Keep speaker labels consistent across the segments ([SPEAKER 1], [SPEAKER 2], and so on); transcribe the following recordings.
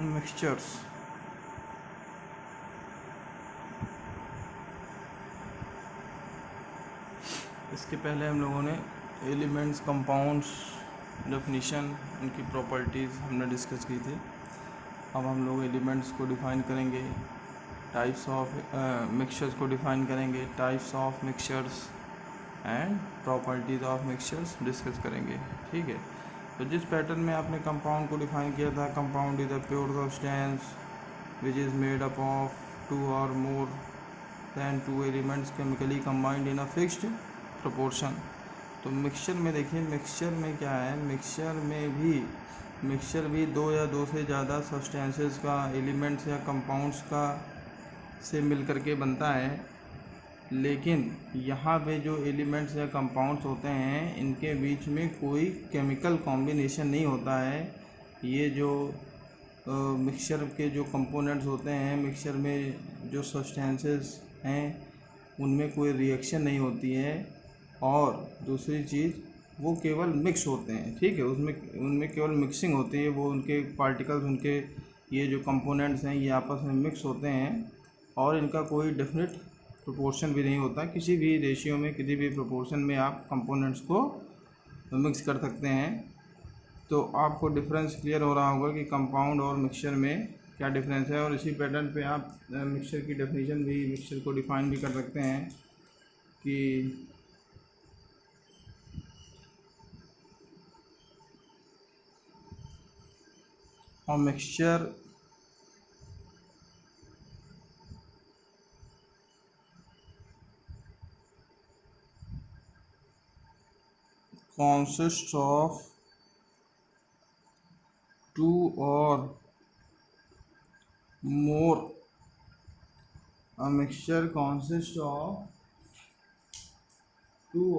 [SPEAKER 1] Mixtures. इसके पहले हम लोगों ने एलिमेंट्स, कंपाउंड्स, डेफिनीशन, उनकी प्रॉपर्टीज़ हमने डिस्कस की थी। अब हम लोग एलिमेंट्स को डिफ़ाइन करेंगे, टाइप्स ऑफ मिक्सचर्स को डिफ़ाइन करेंगे, types of mixtures and properties of mixtures discuss करेंगे। ठीक है, तो जिस पैटर्न में आपने कंपाउंड को डिफ़ाइन किया था, compound is a pure substance which is made up of two or more than two elements chemically combined in a fixed proportion. तो मिक्सचर में देखिए, मिक्सचर में क्या है, मिक्सचर भी दो या दो से ज़्यादा सब्सटेंसेस का, एलिमेंट्स या कंपाउंड्स का से मिल करके बनता है। लेकिन यहाँ पे जो एलिमेंट्स या कंपाउंड्स होते हैं, इनके बीच में कोई केमिकल कॉम्बिनेशन नहीं होता है। ये जो मिक्सचर के जो कंपोनेंट्स होते हैं, मिक्सचर में जो सब्सटेंसेस हैं, उनमें कोई रिएक्शन नहीं होती है। और दूसरी चीज़, वो केवल मिक्स होते हैं। ठीक है, उनमें केवल मिक्सिंग होती है, वो उनके पार्टिकल्स, उनके ये जो कंपोनेंट्स हैं, ये आपस में मिक्स होते हैं और इनका कोई डेफिनेट प्रोपोर्शन भी नहीं होता। किसी भी रेशियो में, किसी भी प्रोपोर्शन में आप कंपोनेंट्स को मिक्स कर सकते हैं। तो आपको डिफरेंस क्लियर हो रहा होगा कि कंपाउंड और मिक्सचर में क्या डिफरेंस है। और इसी पैटर्न पे आप मिक्सचर की डेफिनेशन भी, मिक्सचर को डिफाइन भी कर सकते हैं कि a mixture consists of two or more. A mixture consists of two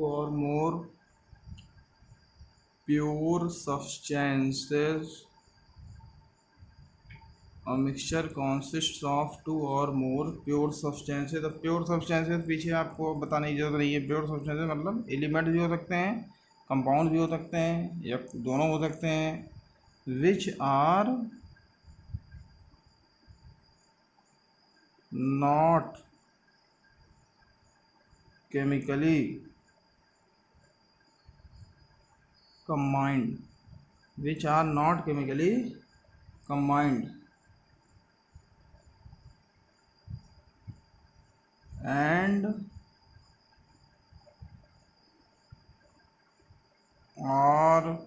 [SPEAKER 1] or more pure substances. A mixture consists of two or more pure substances. अब प्योर सब्सटेंसेस पीछे आपको बताने की जरूरत नहीं है। प्योर सब्सटेंसेस मतलब एलिमेंट भी हो सकते हैं, कंपाउंड भी हो सकते हैं, या दोनों हो सकते हैं। Which are not chemically combined, which are not chemically combined and are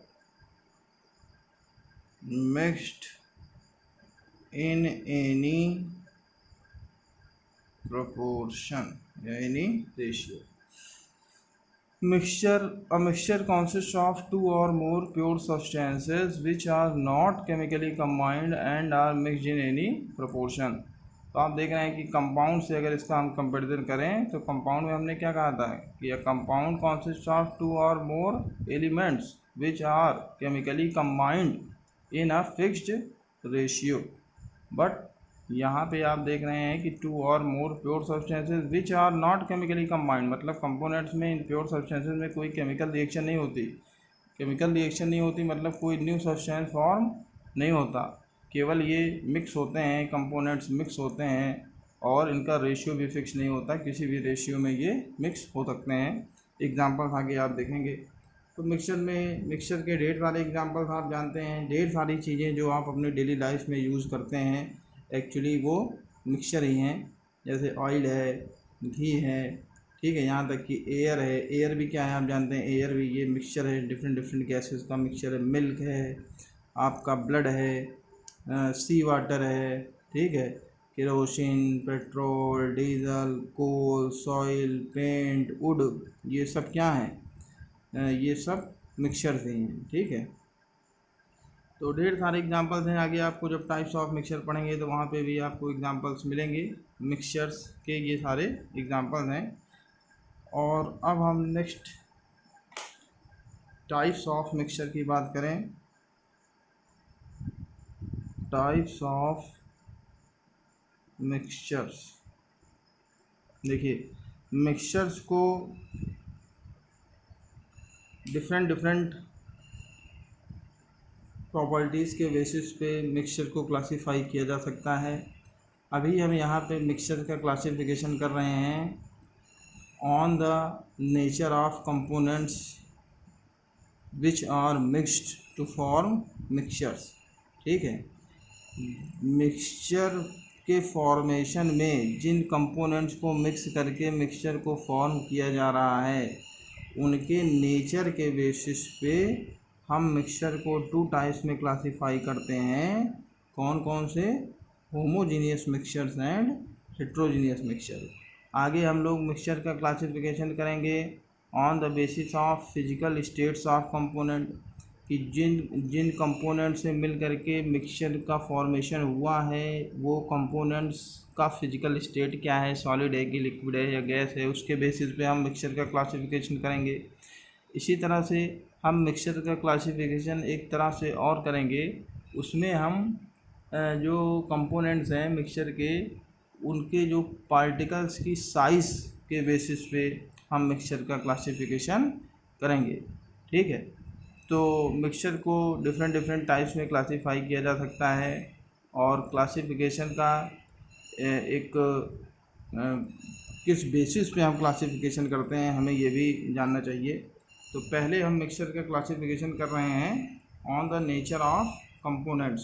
[SPEAKER 1] mixed in any proportion या any ratio. A mixture consists of two or more pure substances which are not chemically combined and are mixed in any proportion. तो आप देख रहे हैं कि compound से अगर इसका हम कंपेरिजन करें, तो कंपाउंड में हमने क्या कहा था कि a compound consists of two or more elements which are chemically combined in a fixed ratio. But यहाँ पे आप देख रहे हैं कि two or more pure substances which are not chemically combined, मतलब कंपोनेंट्स में, इन प्योर सब्सटेंसेज में कोई केमिकल रिएक्शन नहीं होती। केमिकल रिएक्शन नहीं होती मतलब कोई न्यू सब्सटेंस फॉर्म नहीं होता, केवल ये मिक्स होते हैं, कंपोनेंट्स मिक्स होते हैं और इनका रेशियो भी फिक्स नहीं होता। किसी भी रेशियो में ये मिक्स हो सकते हैं। एग्जाम्पल्स आगे आप देखेंगे। तो मिक्सचर के ढेर सारे एग्जाम्पल्स आप जानते हैं। ढेर सारी चीज़ें जो आप अपने डेली लाइफ में यूज़ करते हैं, एक्चुअली वो मिक्सचर ही हैं। जैसे ऑयल है, घी है, ठीक है, यहाँ तक कि एयर है। एयर भी क्या है आप जानते हैं, एयर भी ये मिक्सचर है, डिफरेंट डिफरेंट गैसेस का मिक्सचर है। मिल्क है, आपका ब्लड है, सी वाटर है, ठीक है, kerosene, petrol, diesel, coal, soil, paint, wood, ये सब क्या हैं, ये सब मिक्सचर ही हैं। ठीक है, तो ढेर सारे एग्जांपल्स हैं। आगे आपको जब टाइप्स ऑफ मिक्सचर पढ़ेंगे तो वहाँ पे भी आपको एग्जांपल्स मिलेंगे। मिक्सचर्स के ये सारे एग्जांपल्स हैं। और अब हम नेक्स्ट टाइप्स ऑफ मिक्सचर की बात करें। टाइप्स ऑफ मिक्सचर्स, देखिए मिक्सचर्स को डिफरेंट डिफरेंट प्रॉपर्टीज़ के बेसिस पे मिक्सचर को क्लासीफाई किया जा सकता है। अभी हम यहाँ पे मिक्सचर का क्लासिफिकेशन कर रहे हैं on the nature of components which are mixed to form mixtures. ठीक है, मिक्सचर के फॉर्मेशन में जिन कंपोनेंट्स को मिक्स करके मिक्सचर को फॉर्म किया जा रहा है उनके नेचर के बेसिस पे हम मिक्सचर को 2 टाइप्स में क्लासीफाई करते हैं। कौन कौन से? Homogeneous mixtures and heterogeneous mixture. आगे हम लोग मिक्सचर का क्लासिफिकेशन करेंगे on the basis of physical states of component, कि जिन जिन कंपोनेंट से मिल करके मिक्सचर का फॉर्मेशन हुआ है वो कंपोनेंट्स का फिजिकल स्टेट क्या है, सॉलिड है कि लिक्विड है या गैस है, उसके बेसिस पे हम मिक्सचर का क्लासिफिकेशन करेंगे। इसी तरह से हम मिक्सचर का क्लासिफिकेशन एक तरह से और करेंगे, उसमें हम जो कंपोनेंट्स हैं मिक्सचर के उनके जो पार्टिकल्स की साइज़ के बेसिस पे हम मिक्सचर का क्लासिफिकेशन करेंगे। ठीक है, तो मिक्सचर को डिफरेंट डिफरेंट टाइप्स में क्लासीफाई किया जा सकता है और क्लासिफिकेशन का एक किस बेसिस पे हम क्लासिफिकेशन करते हैं हमें ये भी जानना चाहिए। तो पहले हम मिक्सचर का क्लासिफिकेशन कर रहे हैं on the nature of components.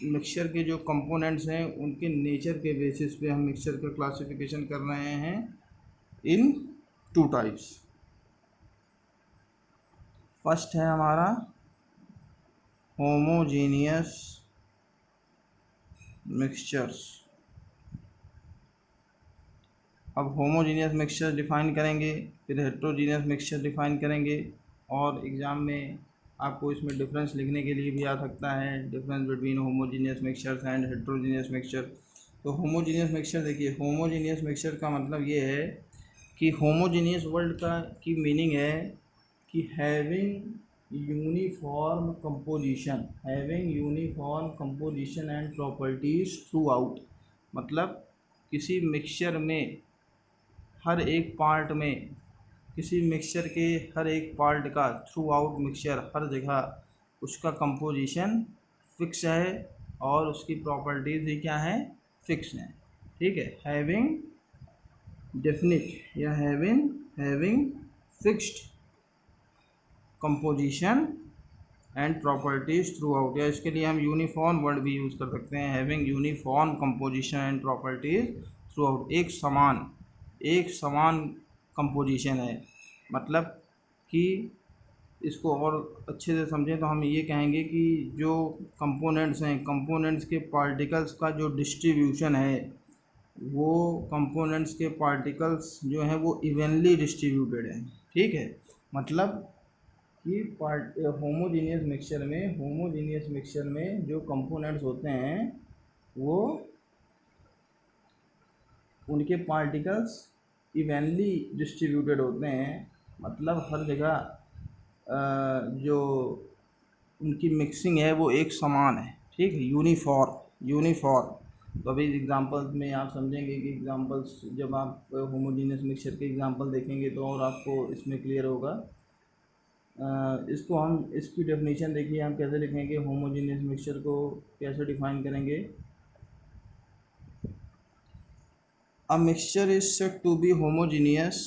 [SPEAKER 1] Mixture के जो कंपोनेंट्स हैं उनके नेचर के बेसिस पे हम मिक्सचर का क्लासिफिकेशन कर रहे हैं इन 2 टाइप्स। फर्स्ट है हमारा होमोजीनियस मिक्सचर्स। अब होमोजीनियस मिक्सचर डिफ़ाइन करेंगे, फिर हेट्रोजीनियस मिक्सचर डिफ़ाइन करेंगे और एग्ज़ाम में आपको इसमें डिफरेंस लिखने के लिए भी आ सकता है, difference between homogeneous mixtures and heterogeneous mixture. तो होमोजीनियस मिक्सचर देखिए, होमोजीनियस मिक्सचर का मतलब ये है कि होमोजीनियस वर्ड का की मीनिंग है कि having uniform composition and properties through out. मतलब किसी मिक्सचर में हर एक पार्ट में, किसी मिक्सचर के हर एक पार्ट का थ्रू आउट मिक्सचर हर जगह उसका कंपोजिशन फिक्स है और उसकी प्रॉपर्टीज़ भी क्या है, फिक्स हैं। ठीक है, हैविंग डेफिनिट या having fixed composition and properties through out, या इसके लिए हम यूनिफॉर्म वर्ड भी यूज़ कर सकते हैं, having uniform composition and properties through out. एक समान कंपोजिशन है, मतलब कि इसको और अच्छे से समझें तो हम ये कहेंगे कि जो कंपोनेंट्स हैं, कंपोनेंट्स के पार्टिकल्स का जो डिस्ट्रीब्यूशन है वो कंपोनेंट्स के पार्टिकल्स जो हैं वो इवनली डिस्ट्रीब्यूटेड हैं। ठीक है, मतलब कि होमोजीनियस मिक्सचर में जो कंपोनेंट्स होते हैं वो उनके पार्टिकल्स इवनली डिस्ट्रीब्यूटेड होते हैं, मतलब हर जगह जो उनकी मिक्सिंग है वो एक समान है। ठीक है, यूनिफॉर्म। तो अभी एग्जांपल्स में आप समझेंगे कि एग्जांपल्स जब आप होमोजीनियस मिक्सचर के एग्जांपल देखेंगे तो और आपको इसमें क्लियर होगा। इसको हम इसकी डेफिनेशन देखिए, हम कैसे लिखेंगे, होमोजीनियस मिक्सचर को कैसे डिफाइन करेंगे। A mixture is said to be homogeneous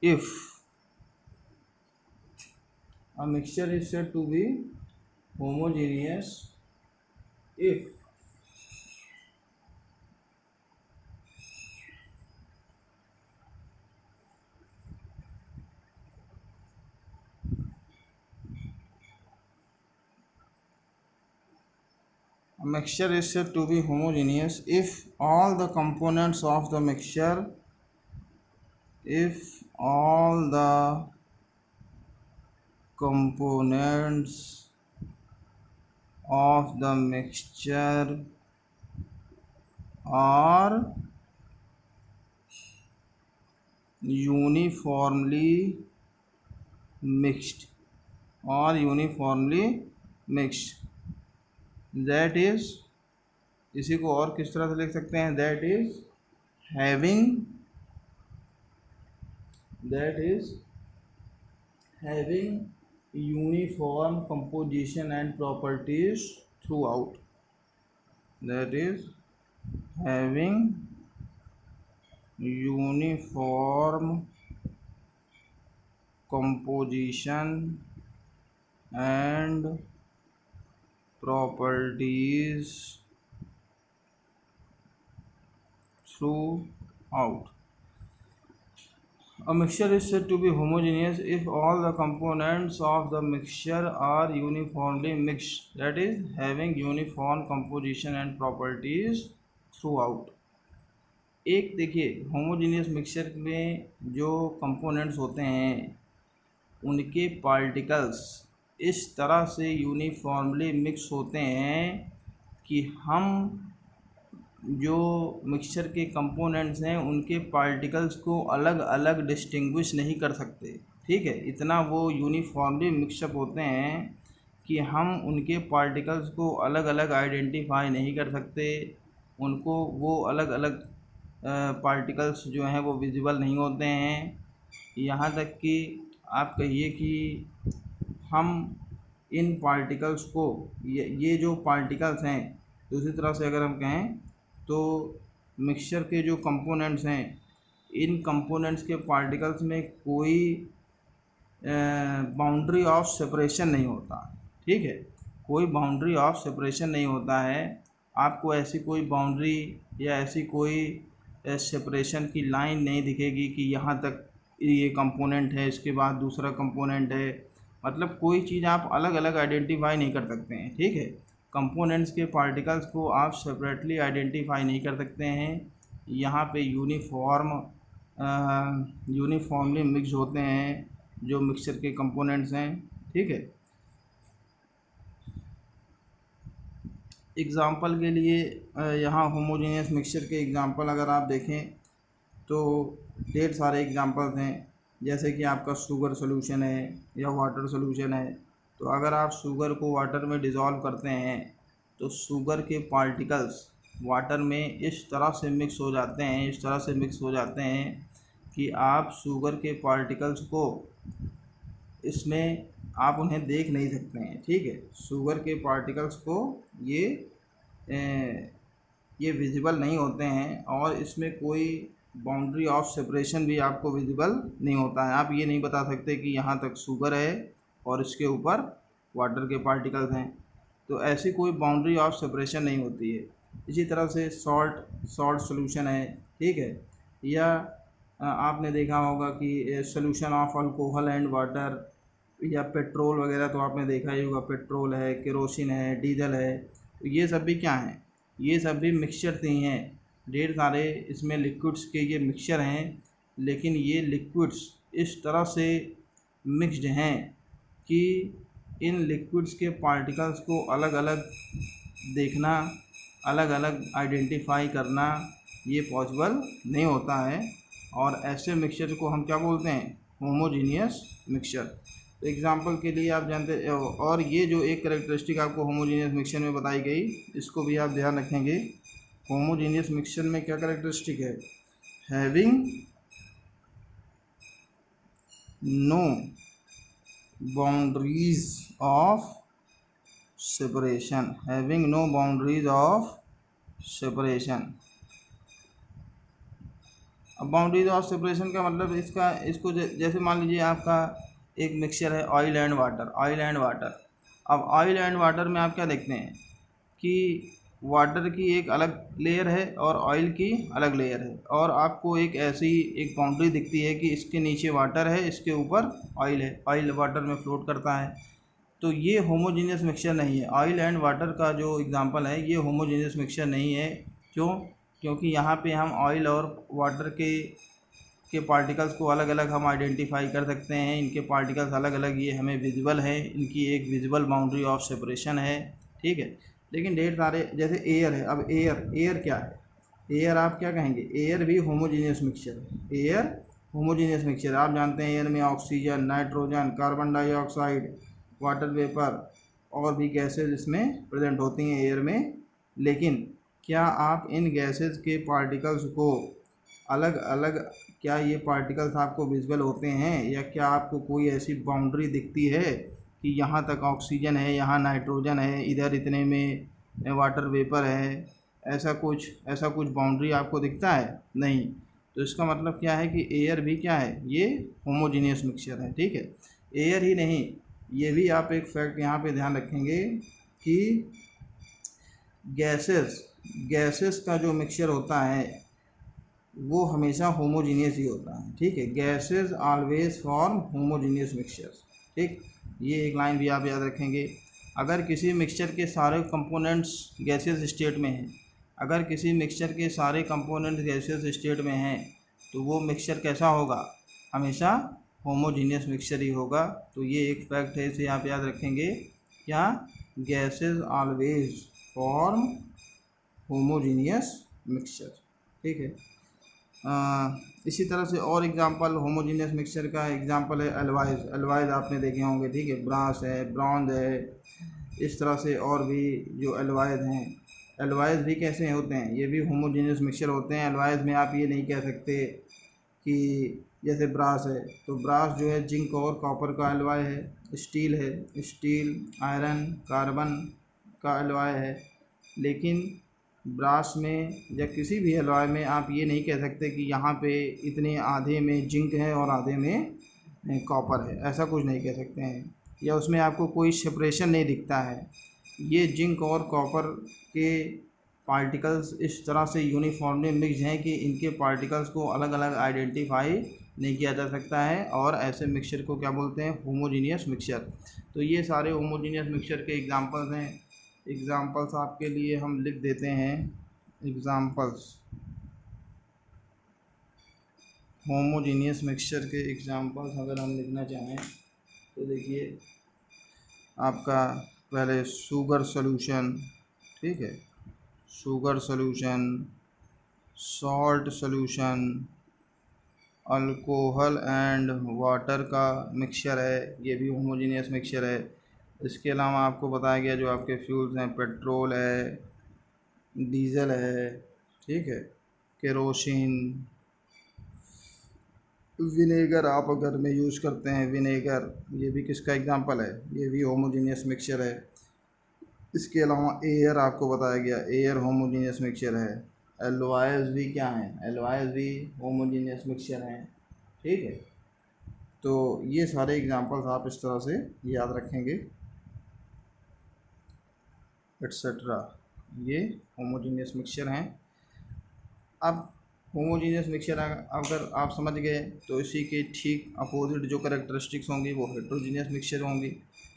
[SPEAKER 1] if a mixture is said to be homogeneous if a mixture is said to be homogeneous if all the components of the mixture if all the components of the mixture are uniformly mixed और uniformly mixed, that is, इसी को और किस तरह से लिख सकते हैं, that is having uniform composition and properties through out, that is having uniform composition and properties throughout. A mixture is said to be homogeneous if all the components of the mixture are uniformly mixed, that is having uniform composition and properties throughout. एक देखिए homogeneous mixture में जो components होते हैं उनके particles इस तरह से यूनिफॉर्मली मिक्स होते हैं कि हम जो मिक्सचर के कंपोनेंट्स हैं उनके पार्टिकल्स को अलग अलग डिस्टिंग्विश नहीं कर सकते, ठीक है। इतना वो यूनिफॉर्मली मिक्सअप होते हैं कि हम उनके पार्टिकल्स को अलग अलग आइडेंटिफाई नहीं कर सकते, उनको वो अलग अलग पार्टिकल्स जो हैं वो विजिबल नहीं होते हैं। यहाँ तक कि आप कहिए कि हम इन पार्टिकल्स को ये जो पार्टिकल्स हैं, दूसरी तरह से अगर हम कहें तो मिक्सचर के जो कंपोनेंट्स हैं इन कंपोनेंट्स के पार्टिकल्स में कोई बाउंड्री ऑफ सेपरेशन नहीं होता, ठीक है, कोई बाउंड्री ऑफ सेपरेशन नहीं होता है। आपको ऐसी कोई बाउंड्री या ऐसी कोई सेपरेशन की लाइन नहीं दिखेगी कि यहाँ तक ये कंपोनेंट है, इसके बाद दूसरा कंपोनेंट है, मतलब कोई चीज़ आप अलग अलग आइडेंटिफाई नहीं कर सकते हैं, ठीक है। कंपोनेंट्स के पार्टिकल्स को आप सेपरेटली आइडेंटिफाई नहीं कर सकते हैं। यहाँ पे यूनिफॉर्मली मिक्स होते हैं जो मिक्सचर के कंपोनेंट्स हैं, ठीक है। एग्ज़ाम्पल के लिए यहाँ होमोजेनियस मिक्सचर के एग्ज़ाम्पल अगर आप देखें तो ढेर सारे एग्ज़ाम्पल्स हैं, जैसे कि आपका शुगर सॉल्यूशन है या वाटर सॉल्यूशन है। तो अगर आप शुगर को वाटर में डिज़ोल्व करते हैं तो शुगर के पार्टिकल्स वाटर में इस तरह से मिक्स हो जाते हैं कि आप शुगर के पार्टिकल्स को इसमें आप उन्हें देख नहीं सकते हैं, ठीक है। शुगर के पार्टिकल्स को ये विजिबल नहीं होते हैं और इसमें कोई बाउंड्री ऑफ सेपरेशन भी आपको विजिबल नहीं होता है। आप ये नहीं बता सकते कि यहाँ तक शुगर है और इसके ऊपर वाटर के पार्टिकल्स हैं, तो ऐसी कोई बाउंड्री ऑफ सेपरेशन नहीं होती है। इसी तरह से सॉल्ट सॉल्यूशन है, ठीक है, या आपने देखा होगा कि solution of alcohol and water या पेट्रोल वगैरह, तो आपने देखा ही होगा, पेट्रोल है, केरोसिन है, डीजल है, तो ये सब भी क्या हैं, ये सब भी मिक्सचर ही हैं। ढेर सारे इसमें लिक्विड्स के ये मिक्सचर हैं, लेकिन ये लिक्विड्स इस तरह से मिक्स्ड हैं कि इन लिक्विड्स के पार्टिकल्स को अलग अलग देखना, अलग अलग आइडेंटिफाई करना ये पॉसिबल नहीं होता है, और ऐसे मिक्सचर को हम क्या बोलते हैं, होमोजीनियस मिक्सचर। तो एग्ज़ाम्पल के लिए आप जानते हैं, और ये जो एक कैरेक्टरिस्टिक आपको होमोजीनियस मिक्सचर में बताई गई, इसको भी आप ध्यान रखेंगे। होमोजीनियस मिक्सचर में क्या कैरेक्टरिस्टिक है, having no boundaries of separation, having no boundaries of separation. अब बाउंड्रीज ऑफ सेपरेशन का मतलब इसको जैसे मान लीजिए आपका एक मिक्सचर है ऑयल एंड वाटर। अब ऑयल एंड वाटर में आप क्या देखते हैं कि वाटर की एक अलग लेयर है और ऑयल की अलग लेयर है, और आपको एक ऐसी एक बाउंड्री दिखती है कि इसके नीचे वाटर है, इसके ऊपर ऑयल है, ऑयल वाटर में फ्लोट करता है। तो ये होमोजीनियस मिक्सचर नहीं है। ऑयल एंड वाटर का जो एग्जांपल है ये होमोजीनियस मिक्सचर नहीं है। क्यों? क्योंकि यहाँ पे हम ऑयल और वाटर के पार्टिकल्स को अलग अलग हम आइडेंटिफाई कर सकते हैं, इनके पार्टिकल्स अलग अलग ये हमें विजिबल हैं, इनकी एक विजिबल बाउंड्री ऑफ सेपरेशन है, ठीक है। लेकिन ढेर सारे, जैसे एयर है, अब एयर क्या है, एयर आप क्या कहेंगे, एयर भी होमोजीनियस मिक्सचर है। एयर होमोजीनियस मिक्सचर आप जानते हैं एयर में oxygen, nitrogen, carbon dioxide, water vapour और भी गैसेज इसमें प्रेजेंट होती हैं एयर में। लेकिन क्या आप इन गैसेज के पार्टिकल्स को अलग अलग, क्या ये पार्टिकल्स आपको विजुअल होते हैं, या क्या आपको कोई ऐसी बाउंड्री दिखती है कि यहाँ तक ऑक्सीजन है, यहाँ नाइट्रोजन है, इधर इतने में वाटर वेपर है, ऐसा कुछ बाउंड्री आपको दिखता है? नहीं। तो इसका मतलब क्या है कि एयर भी क्या है, ये होमोजीनियस मिक्सचर है। ठीक है, एयर ही नहीं, ये भी आप एक फैक्ट यहाँ पे ध्यान रखेंगे कि गैसेस का जो मिक्सचर होता है वो हमेशा होमोजीनियस ही होता है। ठीक है, gases always form homogeneous mixtures. ठीक, ये एक लाइन भी आप याद रखेंगे। अगर किसी मिक्सचर के सारे कंपोनेंट्स गैसेस स्टेट में हैं, अगर किसी मिक्सचर के सारे कंपोनेंट गैसेस स्टेट में हैं, तो वो मिक्सचर कैसा होगा? हमेशा होमोजीनियस मिक्सचर ही होगा। तो ये एक फैक्ट है, इसे आप याद रखेंगे। क्या? Gases always form homogeneous mixture. ठीक है, इसी तरह से और एग्जांपल होमोजीनियस मिक्सचर का एग्जांपल है एलवाइज आपने देखे होंगे। ठीक है, ब्रास है, ब्रॉन्ज है, इस तरह से और भी जो एलवाइज हैं। एलवाइज भी कैसे होते हैं? ये भी होमोजीनियस मिक्सचर होते हैं। एलवाइज में आप ये नहीं कह सकते कि जैसे ब्रास है तो ब्रास जो है जिंक और कॉपर का एलवाय है, स्टील है, स्टील आयरन कार्बन का एलवाय है। लेकिन ब्रास में या किसी भी एलॉय में आप ये नहीं कह सकते कि यहाँ पे इतने आधे में जिंक है और आधे में कॉपर है, ऐसा कुछ नहीं कह सकते हैं, या उसमें आपको कोई सेपरेशन नहीं दिखता है। ये जिंक और कॉपर के पार्टिकल्स इस तरह से यूनिफॉर्मली मिक्स हैं कि इनके पार्टिकल्स को अलग अलग आइडेंटिफाई नहीं किया जा सकता है, और ऐसे मिक्सचर को क्या बोलते हैं? Homogeneous mixture. तो ये सारे होमोजीनियस मिक्सचर के एग्जांपल्स हैं। एग्ज़ाम्पल्स आपके लिए हम लिख देते हैं। एग्ज़ाम्पल्स होमोजीनियस मिक्सचर के एग्ज़ाम्पल्स अगर हम लिखना चाहें तो देखिए, आपका पहले शुगर सॉल्यूशन, ठीक है, sugar solution, salt solution, alcohol and water का मिक्सचर है, ये भी होमोजीनियस मिक्सचर है। इसके अलावा आपको बताया गया जो आपके फ्यूल्स हैं, पेट्रोल है, डीजल है, ठीक है, केरोसिन, विनेगर आप घर में यूज़ करते हैं, विनेगर, ये भी किसका एग्जांपल है? ये भी होमोजीनियस मिक्सचर है। इसके अलावा एयर आपको बताया गया, एयर होमोजीनियस मिक्सचर है। एलवाइज भी क्या हैं? एलवाइज भी होमोजीनियस मिक्सचर हैं। ठीक है, तो ये सारे एग्जांपल्स आप इस तरह से याद रखेंगे, एट्सेट्रा। ये होमोजीनियस मिक्सचर हैं। अब होमोजीनियस मिक्सचर अगर आप समझ गए तो इसी के ठीक अपोजिट जो कैरेक्टरिस्टिक्स होंगी वो हेट्रोजीनियस मिक्सचर होंगी।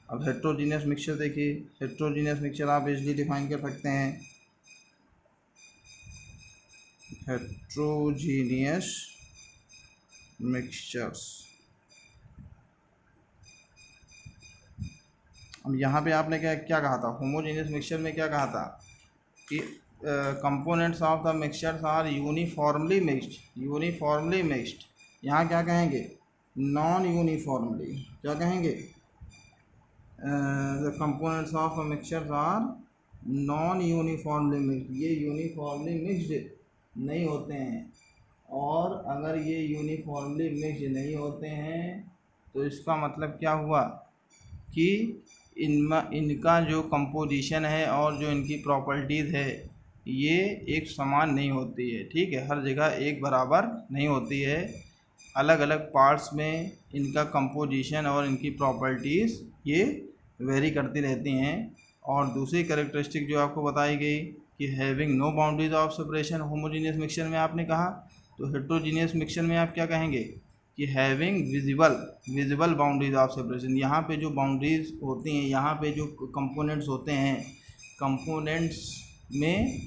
[SPEAKER 1] अब हेट्रोजीनियस मिक्सचर देखिए, हेट्रोजीनियस मिक्सचर आप इजली डिफाइन कर सकते हैं। हेट्रोजीनियस मिक्सचर्स, अब यहाँ पे आपने क्या क्या कहा था? होमोजीनियस मिक्सचर में क्या कहा था कि components of the mixtures are uniformly mixed. यहाँ क्या कहेंगे? Non uniformly. क्या कहेंगे? The components of mixtures are non uniformly mixed. ये यूनिफॉर्मली मिक्स्ड नहीं होते हैं, और अगर ये यूनिफॉर्मली मिक्स्ड नहीं होते हैं तो इसका मतलब क्या हुआ कि इनका जो कंपोजिशन है और जो इनकी प्रॉपर्टीज़ है ये एक समान नहीं होती है। ठीक है, हर जगह एक बराबर नहीं होती है, अलग अलग पार्ट्स में इनका कंपोजिशन और इनकी प्रॉपर्टीज़ ये वेरी करती रहती हैं। और दूसरी कैरेक्टरिस्टिक जो आपको बताई गई कि having no boundaries of separation, homogeneous mixture में आपने कहा। तो हेट्रोजीनियस मिक्सचर में आप क्या कहेंगे कि having visible boundaries of separation. यहाँ पे जो बाउंड्रीज होती हैं, यहाँ पे जो कंपोनेंट्स होते हैं, कंपोनेंट्स में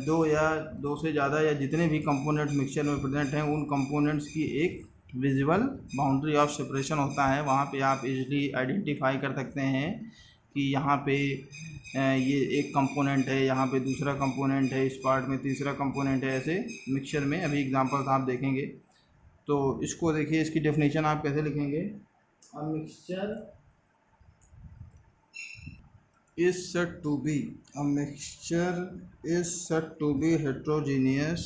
[SPEAKER 1] दो या दो से ज़्यादा या जितने भी कंपोनेंट्स मिक्सचर में प्रेजेंट हैं उन कंपोनेंट्स की एक विजिबल बाउंड्री ऑफ सेपरेशन होता है। वहाँ पे आप इजीली आइडेंटिफाई कर सकते हैं कि यहाँ पे ये एक कंपोनेंट है, यहाँ पे दूसरा कंपोनेंट है, इस पार्ट में तीसरा कंपोनेंट है। ऐसे मिक्सचर में अभी एग्जांपल्स आप देखेंगे। तो इसको देखिए, इसकी डेफिनेशन आप कैसे लिखेंगे। A mixture is said to be a mixture is said to be heterogeneous।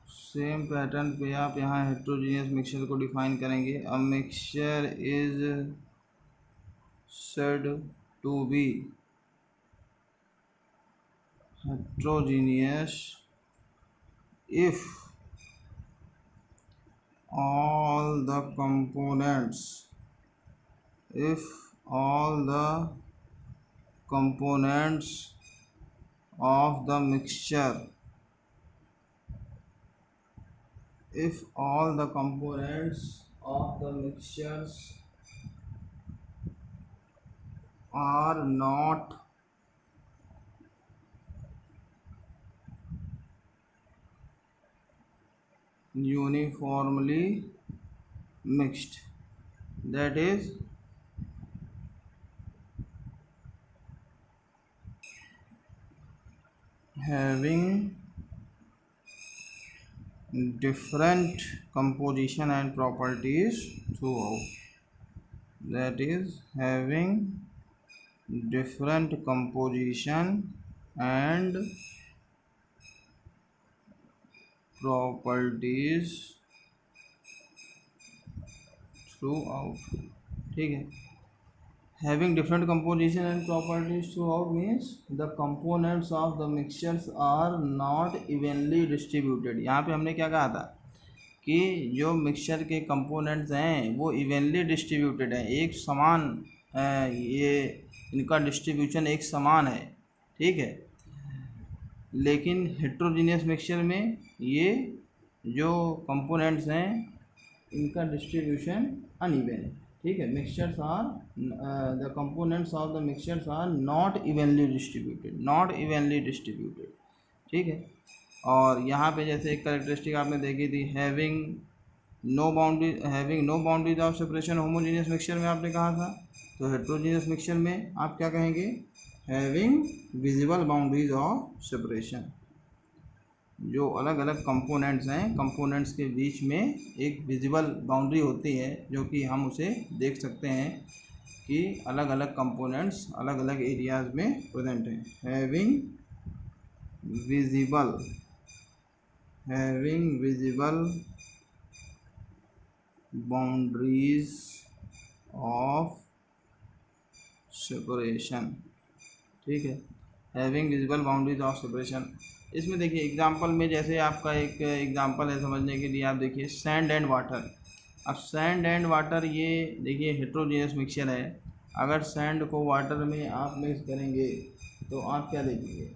[SPEAKER 1] Same pattern पे आप यहाँ हेट्रोजीनियस मिक्सचर को डिफाइन करेंगे। A mixture is said to be heterogeneous if all the components if all the components of the mixture if all the components of the mixtures are not uniformly mixed, that is having different composition and properties throughout, that is having different composition and properties throughout। ठीक है, having different composition and properties throughout means the components of the mixtures are not evenly distributed। यहाँ पे हमने क्या कहा था कि जो मिक्सचर के कंपोनेंट्स हैं वो इवनली डिस्ट्रीब्यूटेड हैं, एक समान ये इनका डिस्ट्रीब्यूशन एक समान है। ठीक है, लेकिन हेट्रोजीनियस मिक्सचर में ये जो कंपोनेंट्स हैं इनका डिस्ट्रीब्यूशन अनइवन है। ठीक है, mixtures are the components of the mixtures are not evenly distributed. ठीक है, और यहाँ पे जैसे एक कैरेक्टरिस्टिक आपने देखी थी, having no boundaries of separation homogeneous mixture में आपने कहा था। तो हेट्रोजीनियस मिक्सचर में आप क्या कहेंगे, having visible boundaries of separation. जो अलग अलग कंपोनेंट्स हैं, कंपोनेंट्स के बीच में एक विजिबल बाउंड्री होती है जो कि हम उसे देख सकते हैं कि अलग अलग कंपोनेंट्स अलग अलग एरियाज में प्रेजेंट हैं। Having visible boundaries of separation. ठीक है, having visible boundaries of separation. इसमें देखिए एग्जांपल में, जैसे आपका एक एग्जांपल है समझने के लिए, आप देखिए सैंड एंड वाटर। अब सैंड एंड वाटर ये देखिए हेट्रोजीनियस मिक्सचर है। अगर सैंड को वाटर में आप मिक्स करेंगे तो आप क्या देखेंगे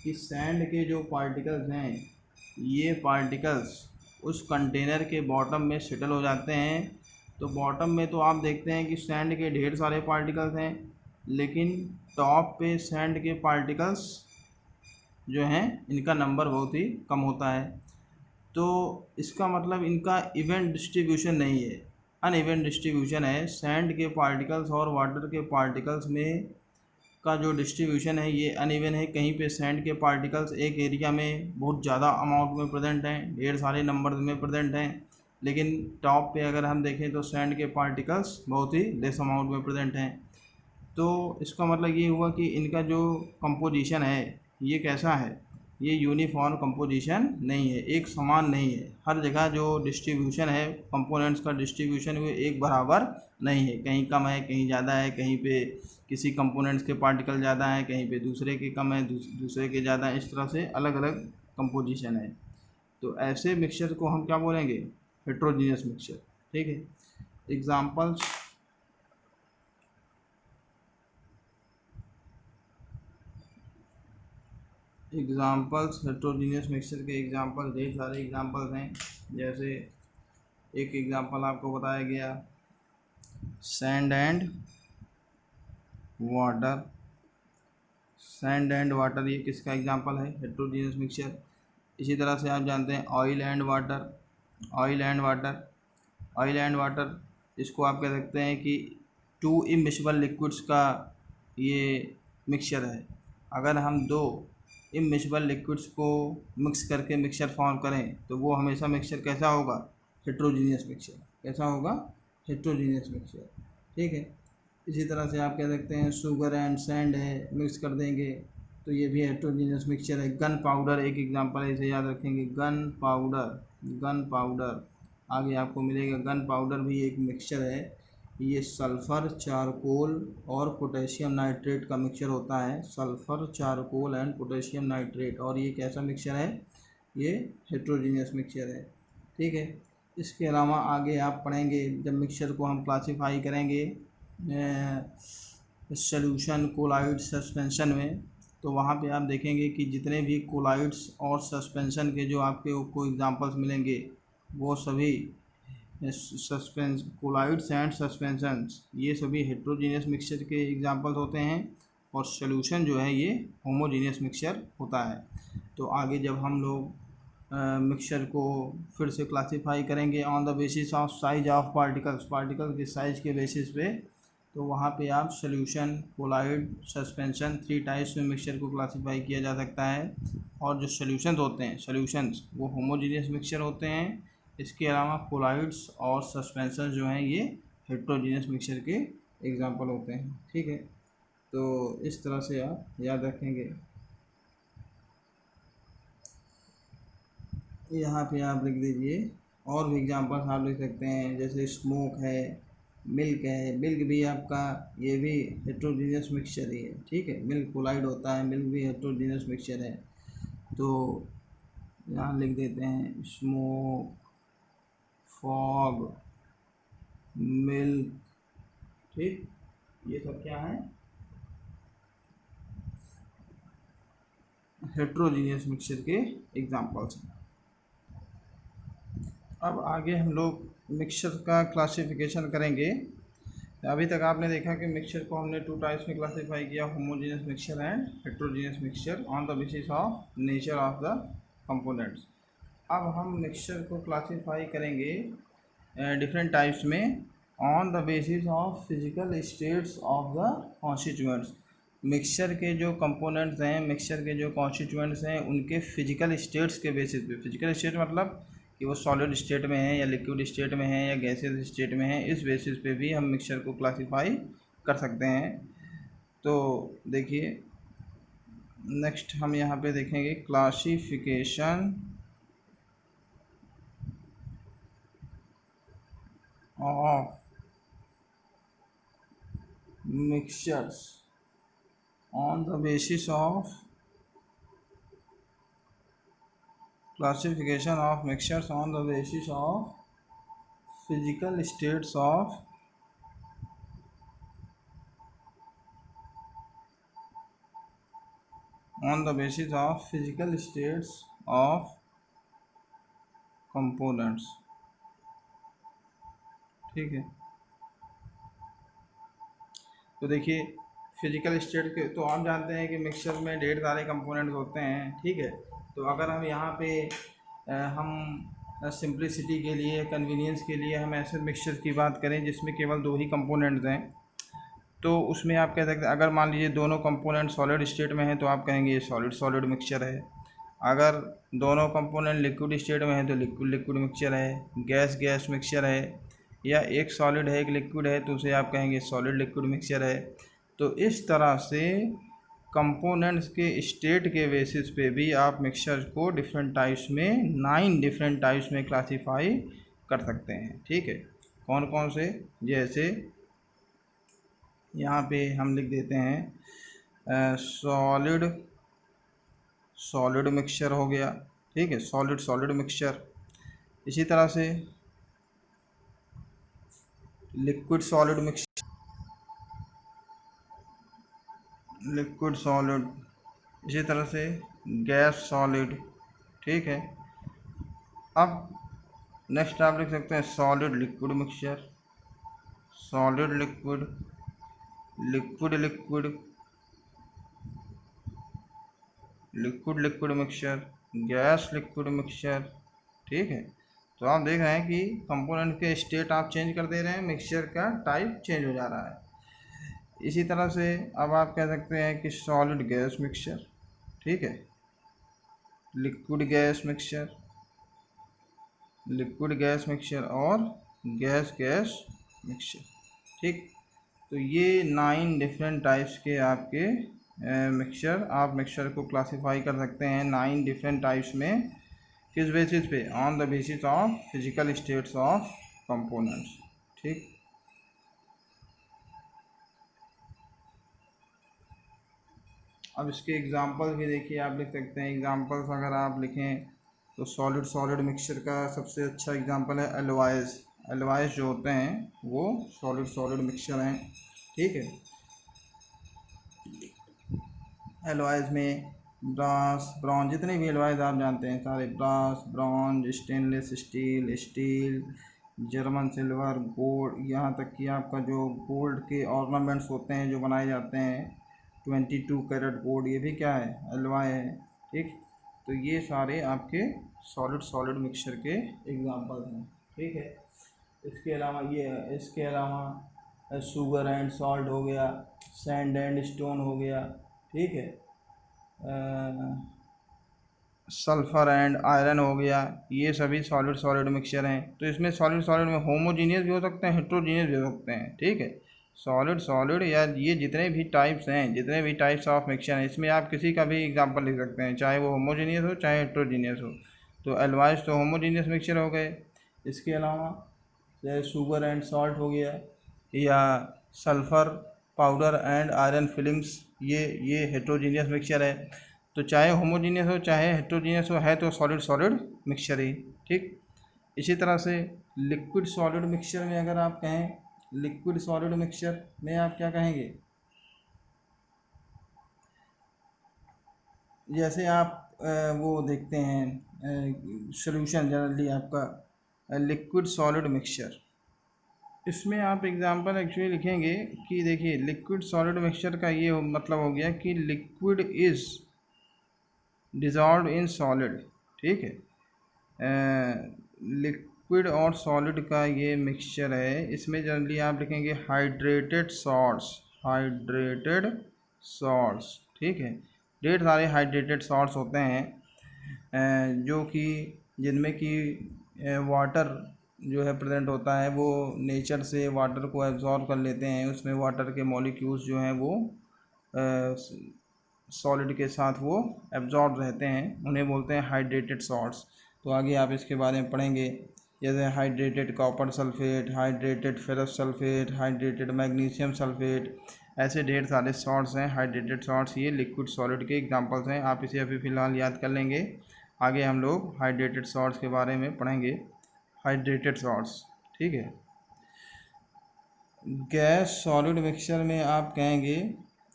[SPEAKER 1] कि सैंड के जो पार्टिकल्स हैं ये पार्टिकल्स उस कंटेनर के बॉटम में सेटल हो जाते हैं। तो बॉटम में तो आप देखते हैं कि सैंड के ढेर सारे पार्टिकल्स हैं, लेकिन टॉप पे सैंड के पार्टिकल्स जो हैं इनका नंबर बहुत ही कम होता है। तो इसका मतलब इनका इवन डिस्ट्रीब्यूशन नहीं है, अनइवन डिस्ट्रीब्यूशन है। सैंड के पार्टिकल्स और वाटर के पार्टिकल्स में का जो डिस्ट्रीब्यूशन है ये अनइवन है। कहीं पे सैंड के पार्टिकल्स एक एरिया में बहुत ज़्यादा अमाउंट में प्रेजेंट हैं, ढेर सारे नंबर में प्रेजेंट हैं, लेकिन टॉप पे अगर हम देखें तो सैंड के पार्टिकल्स बहुत ही लेस अमाउंट में प्रेजेंट हैं। तो इसका मतलब ये हुआ कि इनका जो कंपोजिशन है ये कैसा है, ये यूनिफॉर्म कंपोजिशन नहीं है, एक समान नहीं है। हर जगह जो डिस्ट्रीब्यूशन है कंपोनेंट्स का डिस्ट्रीब्यूशन वो एक बराबर नहीं है, कहीं कम है कहीं ज़्यादा है, कहीं पे किसी कंपोनेंट्स के पार्टिकल ज़्यादा है, कहीं पे दूसरे के कम है, दूसरे के ज़्यादा है। इस तरह से अलग अलग कंपोजिशन है। तो ऐसे मिक्सचर को हम क्या बोलेंगे, हेट्रोजीनियस मिक्सचर। ठीक है, एग्जाम्पल्स हेट्रोजीनियस मिक्सचर के एग्जांपल ढेर सारे एग्जांपल्स हैं। जैसे एक एग्जांपल आपको बताया गया sand and water. Sand and water ये किसका एग्जांपल है, हेट्रोजीनियस मिक्सचर। इसी तरह से आप जानते हैं ऑयल एंड वाटर इसको आप कह सकते हैं कि टू इमिसिबल लिक्विड्स का ये मिक्सचर है। अगर हम दो इमिक्सबल लिक्विड्स को मिक्स करके मिक्सचर फॉर्म करें तो वो हमेशा मिक्सचर कैसा होगा, हेट्रोजीनियस मिक्सचर। कैसा होगा, हेट्रोजीनियस मिक्सचर। ठीक है। इसी तरह से आप कह सकते हैं शुगर एंड सैंड है, मिक्स कर देंगे तो ये भी हेट्रोजीनियस मिक्सचर है। गन पाउडर एक एग्जांपल है, इसे याद रखेंगे, गन पाउडर। गन पाउडर आगे आपको मिलेगा, गन पाउडर भी एक मिक्सचर है। ये सल्फ़र, चारकोल और पोटेशियम नाइट्रेट का मिक्सचर होता है। Sulphur, charcoal and potassium nitrate, और ये कैसा मिक्सचर है, ये हेट्रोजीनियस मिक्सचर है। ठीक है। इसके अलावा आगे आप पढ़ेंगे जब मिक्सचर को हम क्लासीफाई करेंगे सॉल्यूशन, कोलाइड, सस्पेंशन में, तो वहाँ पे आप देखेंगे कि जितने भी कोलाइड्स और सस्पेंशन के जो आपको एग्जांपल्स मिलेंगे वो सभी कोलाइड्स एंड सस्पेंशंस ये सभी हेट्रोजीनियस मिक्सचर के एग्जांपल्स होते हैं, और सॉल्यूशन जो है ये होमोजीनियस मिक्सचर होता है। तो आगे जब हम लोग मिक्सचर को फिर से क्लासीफाई करेंगे on the basis of size of particles, particle के साइज़ के बेसिस पे, तो वहाँ पे आप सॉल्यूशन, कोलाइड, सस्पेंशन 3 टाइप्स में मिक्सचर को क्लासीफाई किया जा सकता है। और जो सॉल्यूशंस होते हैं, सॉल्यूशंस वो होमोजीनियस मिक्सचर होते हैं। इसके अलावा कोलाइड्स और सस्पेंशन जो हैं ये हेट्रोजीनियस मिक्सचर के एग्जांपल होते हैं। ठीक है। तो इस तरह से आप याद रखेंगे। यहाँ पे आप लिख दीजिए, और भी एग्जांपल्स आप लिख सकते हैं, जैसे स्मोक है, मिल्क है। मिल्क भी आपका, ये भी हेट्रोजीनियस मिक्सचर ही है। ठीक है। मिल्क कोलाइड होता है, मिल्क भी हेट्रोजीनियस मिक्सचर है। तो यहाँ लिख देते हैं स्मोक, फॉग, मिल्क। ठीक, ये सब क्या है, हेट्रोजीनियस मिक्सचर के एग्जांपल्स हैं। अब आगे हम लोग मिक्सचर का क्लासिफिकेशन करेंगे। अभी तक आपने देखा कि मिक्सचर को हमने 2 टाइप्स में क्लासीफाई किया, homogeneous mixture and heterogeneous mixture on the basis of nature of the components. अब हम मिक्सचर को क्लासीफाई करेंगे डिफरेंट टाइप्स में on the basis of physical states of the constituents. Mixture के जो कंपोनेंट्स हैं, मिक्सचर के जो कॉन्स्टिट्यूएंट्स हैं, उनके फिजिकल स्टेट्स के बेसिस पे। फिजिकल स्टेट मतलब कि वो सॉलिड स्टेट में है या लिक्विड स्टेट में है या गैसियस स्टेट में है, इस बेसिस पे भी हम मिक्सचर को क्लासीफाई कर सकते हैं। तो देखिए नेक्स्ट हम यहाँ पे देखेंगे classification of mixtures on the basis of classification of mixtures on the basis of physical states of physical states of components। ठीक है। तो देखिए फिजिकल स्टेट के, तो आप जानते हैं कि मिक्सचर में ढेर सारे कंपोनेंट्स होते हैं। ठीक है। तो अगर हम यहाँ पे हम सिंप्लिसिटी के लिए, कन्वीनियंस के लिए हम ऐसे मिक्सचर की बात करें जिसमें केवल 2 ही कंपोनेंट्स हैं, तो उसमें आप कह सकते हैं, अगर मान लीजिए दोनों कंपोनेंट सॉलिड स्टेट में हैं तो आप कहेंगे ये सॉलिड सॉलिड मिक्सचर है। अगर दोनों कंपोनेंट लिक्विड स्टेट में हैं तो लिक्विड लिक्विड मिक्सचर है, गैस गैस मिक्सचर है, या एक सॉलिड है एक लिक्विड है तो उसे आप कहेंगे सॉलिड लिक्विड मिक्सचर है। तो इस तरह से कंपोनेंट्स के स्टेट के बेसिस पे भी आप मिक्सचर को डिफरेंट टाइप्स में, 9 डिफरेंट टाइप्स में क्लासीफाई कर सकते हैं। ठीक है। कौन कौन से, जैसे यहाँ पे हम लिख देते हैं सॉलिड सॉलिड मिक्सचर हो गया। ठीक है, सॉलिड सॉलिड मिक्सचर। इसी तरह से liquid solid mixture, liquid solid. इसी तरह से गैस सॉलिड। ठीक है। अब नेक्स्ट आप लिख सकते हैं solid liquid mixture, solid liquid, liquid liquid, liquid liquid mixture, gas liquid mixture. ठीक है। तो आप देख रहे हैं कि कंपोनेंट के स्टेट आप चेंज कर दे रहे हैं, मिक्सचर का टाइप चेंज हो जा रहा है। इसी तरह से अब आप कह सकते हैं कि सॉलिड गैस मिक्सचर। ठीक है। Liquid gas mixture, liquid gas mixture और गैस गैस मिक्सचर। ठीक, तो ये 9 डिफरेंट टाइप्स के आपके मिक्सचर, आप मिक्सचर को क्लासीफाई कर सकते हैं 9 डिफरेंट टाइप्स में। किस बेसिस पे? On the basis of physical states of components. ठीक, अब इसके एग्जांपल भी देखिए, आप लिख सकते हैं। एग्जांपल्स अगर आप लिखें तो सॉलिड सॉलिड मिक्सचर का सबसे अच्छा एग्जांपल है एलवाइज। एलवाइज जो होते हैं वो सॉलिड सॉलिड मिक्सचर हैं। ठीक है, एलवाइज में ब्रास ब्रॉन्ज, जितने भी एलवाइज आप जानते हैं सारे, brass, bronze, stainless steel, steel, German silver, gold, यहाँ तक कि आपका जो गोल्ड के ऑर्नामेंट्स होते हैं जो बनाए जाते हैं 22 कैरेट गोल्ड, ये भी क्या है? एलवाई है। ठीक, तो ये सारे आपके सॉलिड सॉलिड मिक्सचर के एग्जांपल हैं। ठीक है, इसके अलावा शुगर एंड सॉल्ट हो गया, सैंड एंड स्टोन हो गया। ठीक है, सल्फ़र एंड आयरन हो गया, ये सभी सॉलिड सॉलिड मिक्सचर हैं। तो इसमें सॉलिड सॉलिड में होमोजीनियस भी हो सकते हैं, हेट्रोजीनियस भी हो सकते हैं। ठीक है, सॉलिड सॉलिड या ये जितने भी टाइप्स हैं, जितने भी टाइप्स ऑफ मिक्सचर हैं, इसमें आप किसी का भी एग्जांपल लिख सकते हैं, चाहे वो होमोजीनियस हो चाहे हेट्रोजीनियस हो। तो एलवाइज तो होमोजीनियस मिक्सचर हो गए। इसके अलावा जैसे शुगर एंड सॉल्ट हो गया, या sulphur powder and iron filings, ये हेट्रोजीनियस मिक्सचर है। तो चाहे होमोजीनियस हो चाहे हेट्रोजीनियस हो, है तो सॉलिड सॉलिड मिक्सचर ही। ठीक, इसी तरह से लिक्विड सॉलिड मिक्सचर में अगर आप कहें, लिक्विड सॉलिड मिक्सचर में आप क्या कहेंगे? जैसे आप वो देखते हैं सॉल्यूशन जनरली आपका लिक्विड सॉलिड मिक्सचर, इसमें आप एग्जांपल एक्चुअली लिखेंगे कि देखिए लिक्विड सॉलिड मिक्सचर का ये मतलब हो गया कि liquid is dissolve in solid. ठीक है, लिक्विड और सॉलिड का ये मिक्सचर है। इसमें जनरली आप लिखेंगे हाइड्रेटेड सॉल्ट्स, हाइड्रेटेड सॉल्ट्स। ठीक है, ढेर सारे हाइड्रेटेड सॉल्ट्स होते हैं जो कि जिनमें कि वाटर जो है प्रेजेंट होता है, वो नेचर से वाटर को एब्जॉर्ब कर लेते हैं। उसमें वाटर के मॉलिक्यूल्स जो हैं वो सॉलिड के साथ वो एब्जॉर्ब रहते हैं, उन्हें बोलते हैं हाइड्रेटेड सॉल्ट्स। तो आगे आप इसके बारे में पढ़ेंगे, जैसे hydrated copper sulphate, hydrated ferrous sulphate, hydrated magnesium sulphate, ऐसे ढेर सारे सॉल्ट्स हैं हाइड्रेटेड सॉल्ट्स। ये लिक्विड सॉलिड के एग्जांपल्स हैं, आप इसे अभी फ़िलहाल याद कर लेंगे। आगे हम लोग हाइड्रेटेड सॉल्ट्स के बारे में पढ़ेंगे। हाइड्रेटेड सॉल्ट्स, ठीक है। गैस सॉलिड मिक्सचर में आप कहेंगे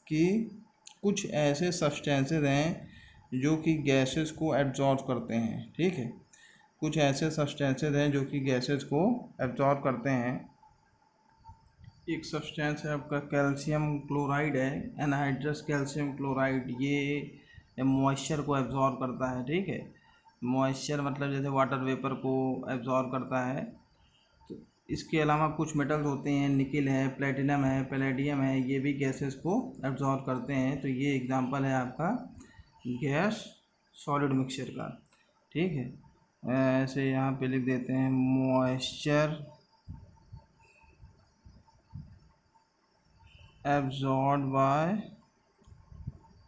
[SPEAKER 1] कि कुछ ऐसे सब्सटेंसेस हैं जो कि गैसेस को एब्जॉर्ब करते हैं। ठीक है, कुछ ऐसे सब्सटेंसेस हैं जो कि गैसेस को एब्जॉर्ब करते हैं। एक सब्सटेंस है आपका कैल्शियम क्लोराइड है, एनहाइड्रस कैल्शियम क्लोराइड। ये मॉइस्चर को एब्जॉर्ब करता है। ठीक है, मॉइस्चर मतलब जैसे वाटर वेपर को एब्जॉर्ब करता है। तो इसके अलावा कुछ मेटल्स होते हैं, निकिल है, प्लेटिनम है, पैलेडियम है, ये भी गैसेस को एब्जॉर्ब करते हैं। तो ये एग्जांपल है आपका गैस सॉलिड मिक्सचर का। ठीक है, ऐसे यहाँ पे लिख देते हैं moisture absorbed by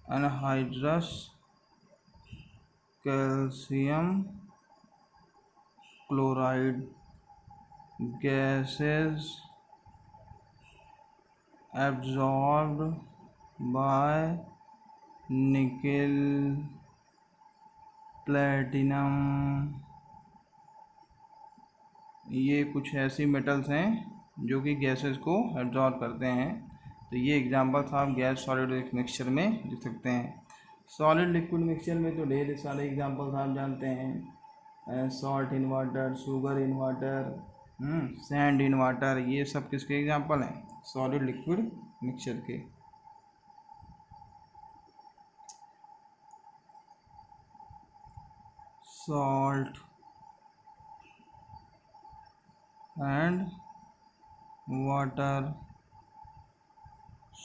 [SPEAKER 1] anhydrous calcium chloride, gases absorbed by nickel, platinum। ये कुछ ऐसी मेटल्स हैं जो कि गैसेस को एब्जॉर्ब करते हैं। तो ये एग्जांपल्स आप गैस सॉलिड मिक्सचर में लिख सकते हैं। सॉलिड लिक्विड मिक्सचर में तो ढेर सारे एग्जांपल्स आप जानते हैं, salt in water, sugar in water, sand in water, ये सब किसके एग्जांपल हैं? सॉलिड लिक्विड मिक्सचर के। Salt and water,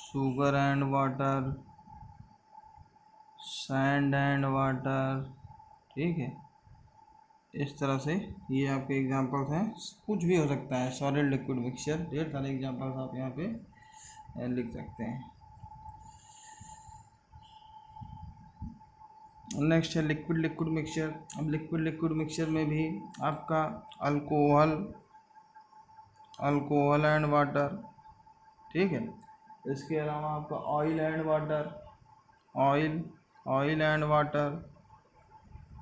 [SPEAKER 1] sugar and water, sand and water, ठीक है, इस तरह से ये आपके एग्जांपल्स हैं। कुछ भी हो सकता है, सॉलिड लिक्विड मिक्सचर, ढेर सारे एग्जांपल्स आप यहाँ पे लिख सकते हैं। नेक्स्ट है लिक्विड लिक्विड मिक्सचर। अब लिक्विड लिक्विड मिक्सचर में भी आपका अल्कोहल अल्कोहल एंड वाटर, ठीक है। इसके अलावा आपका oil and water, oil oil and water,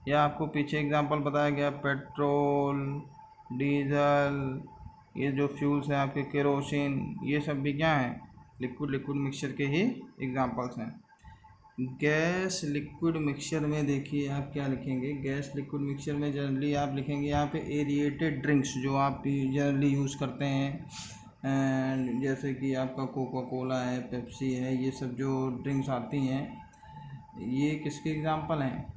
[SPEAKER 1] या आपको पीछे एग्जांपल बताया गया पेट्रोल, डीजल, ये जो फ्यूल्स हैं आपके केरोसिन, ये सब भी क्या हैं, लिक्विड लिक्विड मिक्सचर के ही एग्जांपल्स हैं। गैस लिक्विड मिक्सचर में देखिए आप क्या लिखेंगे। गैस लिक्विड मिक्सचर में जनरली आप लिखेंगे यहाँ पे एरिएटेड ड्रिंक्स, जो आप जनरली यूज़ करते हैं, एंड जैसे कि आपका कोका कोला है, पेप्सी है, ये सब जो ड्रिंक्स आती हैं, ये किसके एग्जांपल हैं,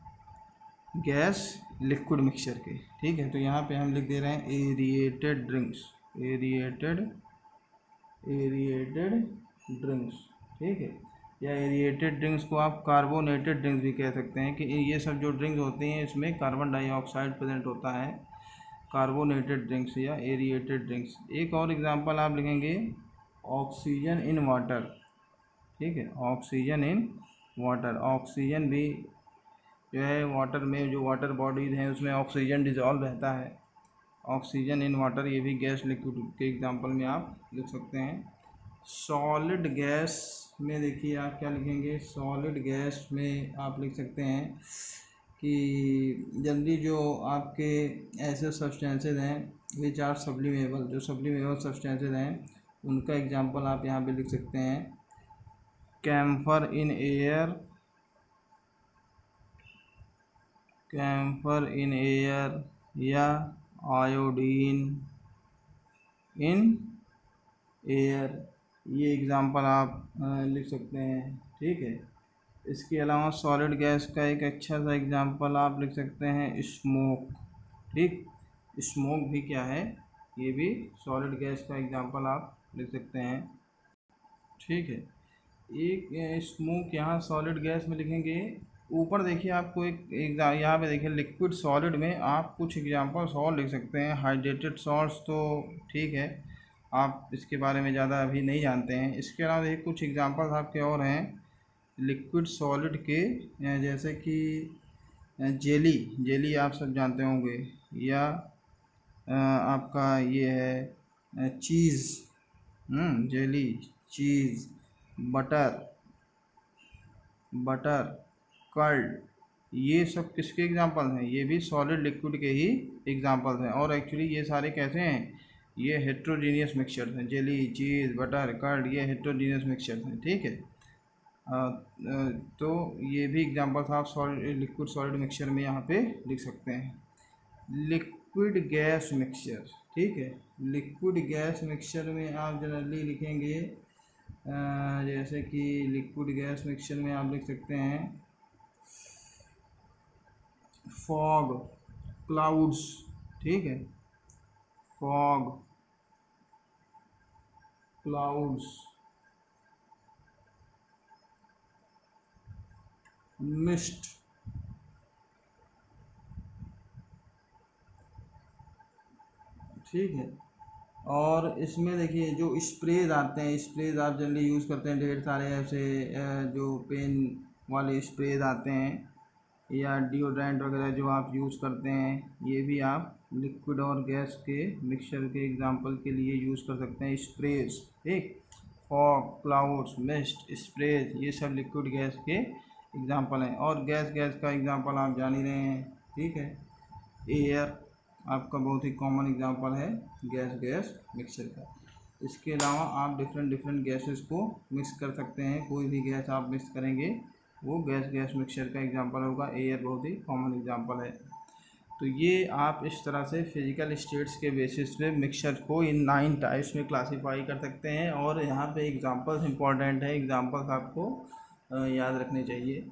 [SPEAKER 1] गैस लिक्विड मिक्सचर के, ठीक है। तो यहाँ पे हम लिख दे रहे हैं एरिएटेड ड्रिंक्स, एरिएटेड ड्रिंक्स, ठीक है। या एरिएटेड ड्रिंक्स को आप कार्बोनेटेड ड्रिंक्स भी कह सकते हैं कि ये सब जो ड्रिंक्स होती हैं इसमें कार्बन डाइऑक्साइड प्रेजेंट होता है, कार्बोनेटेड ड्रिंक्स या एरिएटेड ड्रिंक्स। एक और एग्जांपल आप लिखेंगे ऑक्सीजन इन वाटर, ठीक है, ऑक्सीजन इन वाटर। ऑक्सीजन भी जो है वाटर में, जो वाटर बॉडीज़ हैं उसमें ऑक्सीजन डिजॉल्व रहता है, ऑक्सीजन इन वाटर, ये भी गैस लिक्विड के एग्जांपल में आप लिख सकते हैं। सॉलिड गैस में देखिए आप क्या लिखेंगे, सॉलिड गैस में आप लिख सकते हैं कि जल्दी जो आपके ऐसे सब्सटेंसेज हैं विच आर सब्लिमेबल, जो सब्लिमेबल सब्सटेंसेज हैं उनका एग्जांपल आप यहाँ पे लिख सकते हैं camphor in air, camphor in air, या आयोडीन इन एयर, ये एग्ज़ाम्पल आप लिख सकते हैं, ठीक है। इसके अलावा सॉलिड गैस का एक अच्छा सा एग्ज़ाम्पल आप लिख सकते हैं स्मोक, ठीक। स्मोक भी क्या है, ये भी सॉलिड गैस का एग्ज़ाम्पल आप लिख सकते हैं, ठीक है। एक स्मोक यहाँ सॉलिड गैस में लिखेंगे। ऊपर देखिए आपको एक यहाँ पे देखिए लिक्विड सॉलिड में आप कुछ एग्जांपल्स और लिख सकते हैं। हाइड्रेटेड सॉल्ट्स तो ठीक है, आप इसके बारे में ज़्यादा अभी नहीं जानते हैं। इसके अलावा देखिए कुछ एग्जांपल्स आपके और हैं लिक्विड सॉलिड के, जैसे कि जेली, जेली आप सब जानते होंगे, या आपका ये है चीज़, जेली, चीज़, बटर, कर्ड, ये सब किसके एग्जांपल हैं, ये भी सॉलिड लिक्विड के ही एग्जांपल्स हैं। और एक्चुअली ये सारे कैसे हैं, ये हेट्रोजीनियस मिक्सचर्स हैं, जेली, चीज़, बटर, कर्ड, ये हेट्रोजीनियस मिक्सचर्स हैं, ठीक है। तो ये भी एग्जांपल्स आप सॉलिड लिक्विड सॉलिड मिक्सचर में यहाँ पे लिख सकते हैं। लिक्विड गैस मिक्सचर, ठीक है, लिक्विड गैस मिक्सचर में आप जनरली लिखेंगे जैसे कि लिक्विड गैस मिक्सचर में आप लिख सकते हैं फॉग, क्लाउड्स, ठीक है, फॉग, क्लाउड्स, मिस्ट, ठीक है। और इसमें देखिए जो स्प्रेज आते हैं, स्प्रेज आप जनरली यूज़ करते हैं, ढेर सारे ऐसे जो पेन वाले स्प्रेज आते हैं, या डिओड्रेंट वगैरह जो आप यूज़ करते हैं, ये भी आप लिक्विड और गैस के मिक्सचर के एग्जांपल के लिए यूज़ कर सकते हैं। स्प्रेज, ठीक, फॉग, क्लाउड्स, मिस्ट, स्प्रेज, ये सब लिक्विड गैस के एग्जांपल हैं। और गैस गैस का एग्जांपल आप जान ही रहे हैं, ठीक है, एयर आपका बहुत ही कॉमन एग्जांपल है गैस मिक्सचर का। इसके अलावा आप डिफरेंट डिफरेंट गैसेस को मिक्स कर सकते हैं, कोई भी गैस आप मिक्स करेंगे वो गैस मिक्सचर का एग्जांपल होगा। एयर बहुत ही कॉमन एग्जांपल है। तो ये आप इस तरह से फिजिकल स्टेट्स के बेसिस पे मिक्सचर को इन 9 टाइप्स में क्लासीफाई कर सकते हैं। और यहाँ पे एग्जांपल्स इंपॉर्टेंट है, एग्जांपल्स आपको याद रखने चाहिए।